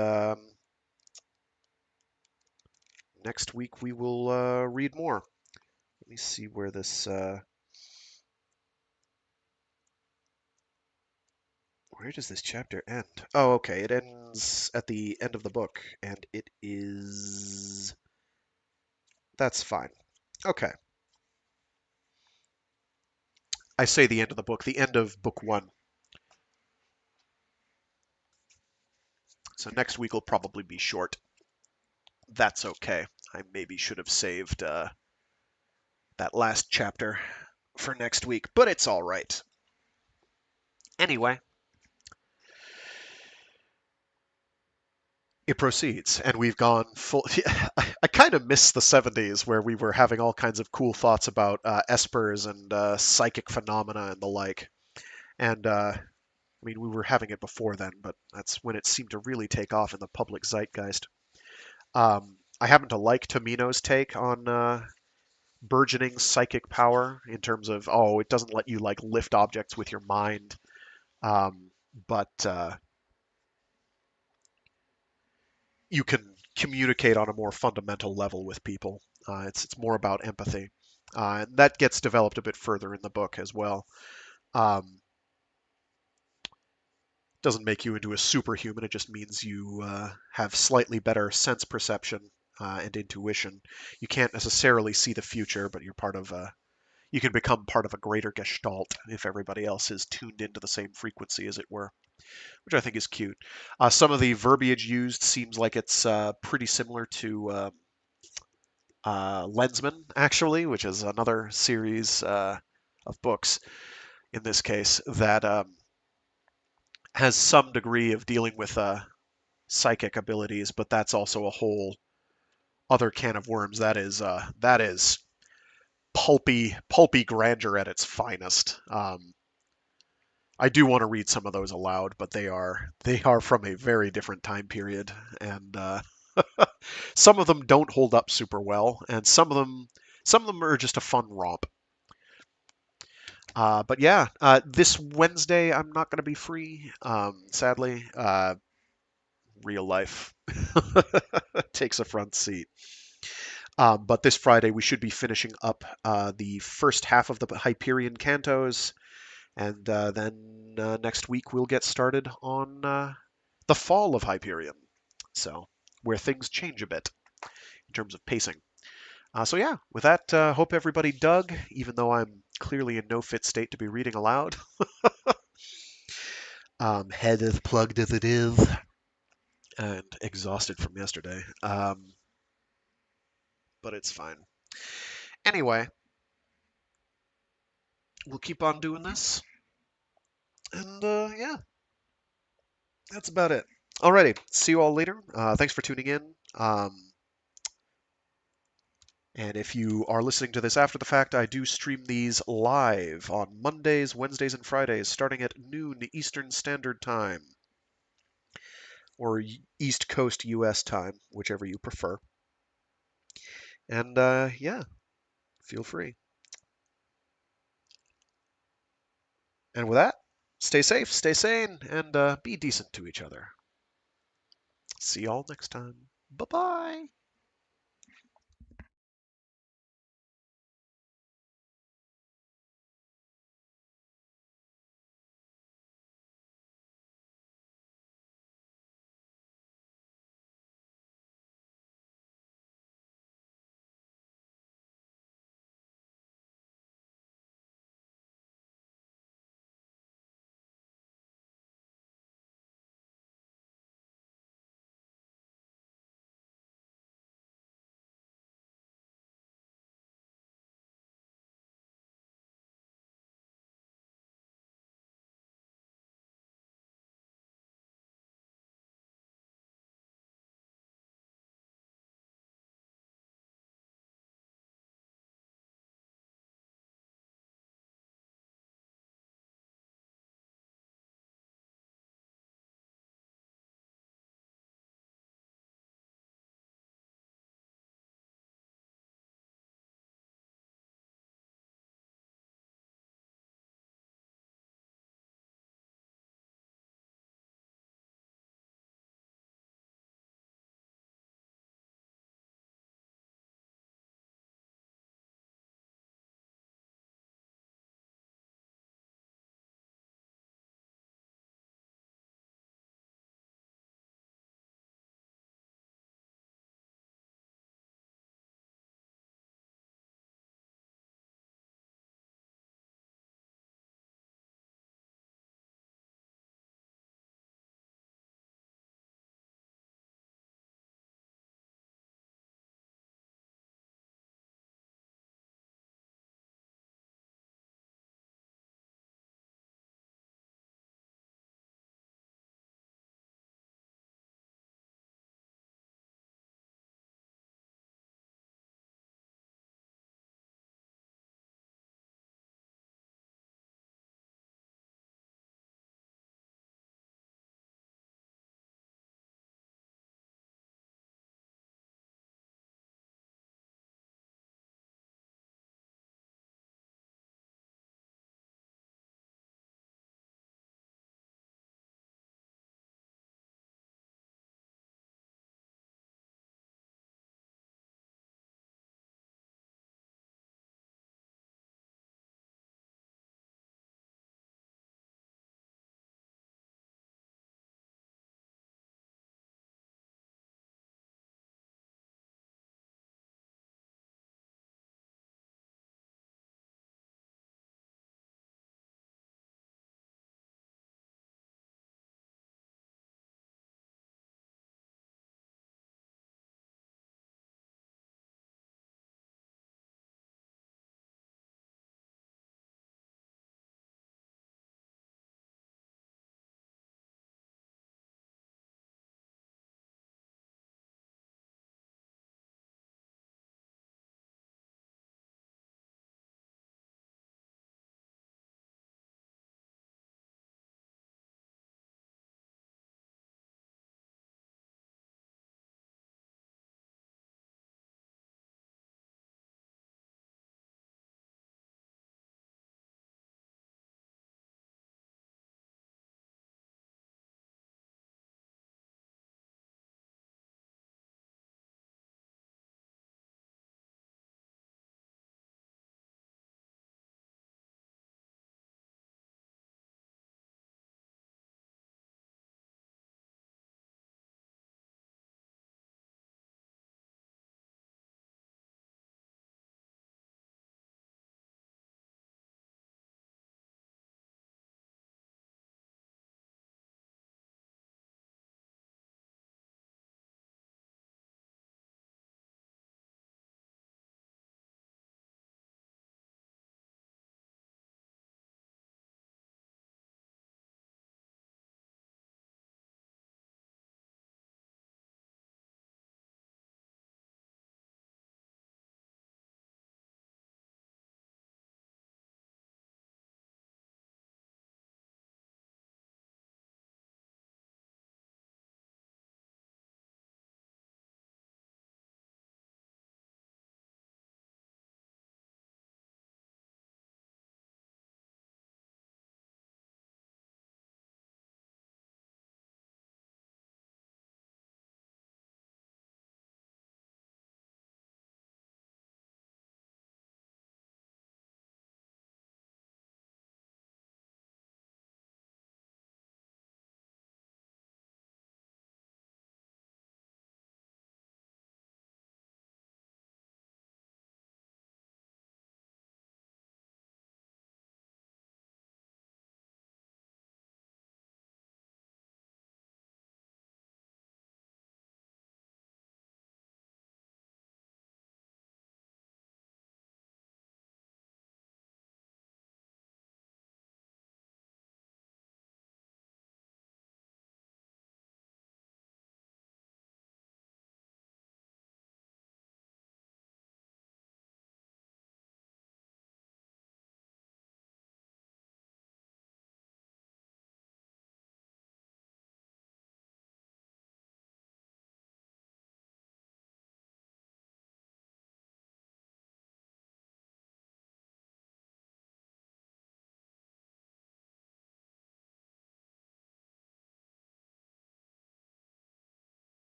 next week we will read more. Let me see where this... Where does this chapter end? Oh, okay. It ends at the end of the book, and it is... That's fine. Okay. I say the end of the book, the end of book 1. So next week will probably be short. That's okay. I maybe should have saved that last chapter for next week, but it's all right. Anyway, it proceeds, and we've gone full... I kind of miss the 70s, where we were having all kinds of cool thoughts about espers and psychic phenomena and the like. And, I mean, we were having it before then, but that's when it seemed to really take off in the public zeitgeist. I happen to like Tomino's take on burgeoning psychic power in terms of, oh, it doesn't let you, like, lift objects with your mind, but you can communicate on a more fundamental level with people. It's more about empathy. And that gets developed a bit further in the book as well. Doesn't make you into a superhuman. It just means you have slightly better sense perception and intuition. You can't necessarily see the future, but you're part of a... You can become part of a greater gestalt if everybody else is tuned into the same frequency, as it were, which I think is cute. Some of the verbiage used seems like it's pretty similar to Lensman, actually, which is another series of books, in this case, that has some degree of dealing with psychic abilities, but that's also a whole other can of worms. That is pulpy grandeur at its finest. I do want to read some of those aloud, but they are from a very different time period, and some of them don't hold up super well, and some of them are just a fun romp. But yeah, this Wednesday I'm not going to be free, sadly. Real life takes a front seat. But this Friday we should be finishing up the first half of the Hyperion Cantos, and then next week we'll get started on the fall of Hyperion, so where things change a bit in terms of pacing. So yeah, with that, hope everybody dug, even though I'm clearly in no fit state to be reading aloud. Head as plugged as it is, and exhausted from yesterday. But it's fine. Anyway, we'll keep on doing this. And yeah, that's about it. Alrighty, see you all later. Thanks for tuning in. And if you are listening to this after the fact, I do stream these live on Mondays, Wednesdays, and Fridays, starting at noon Eastern Standard Time, or East Coast US time, whichever you prefer. And yeah, feel free. And with that, stay safe, stay sane, and be decent to each other. See y'all next time. Bye-bye.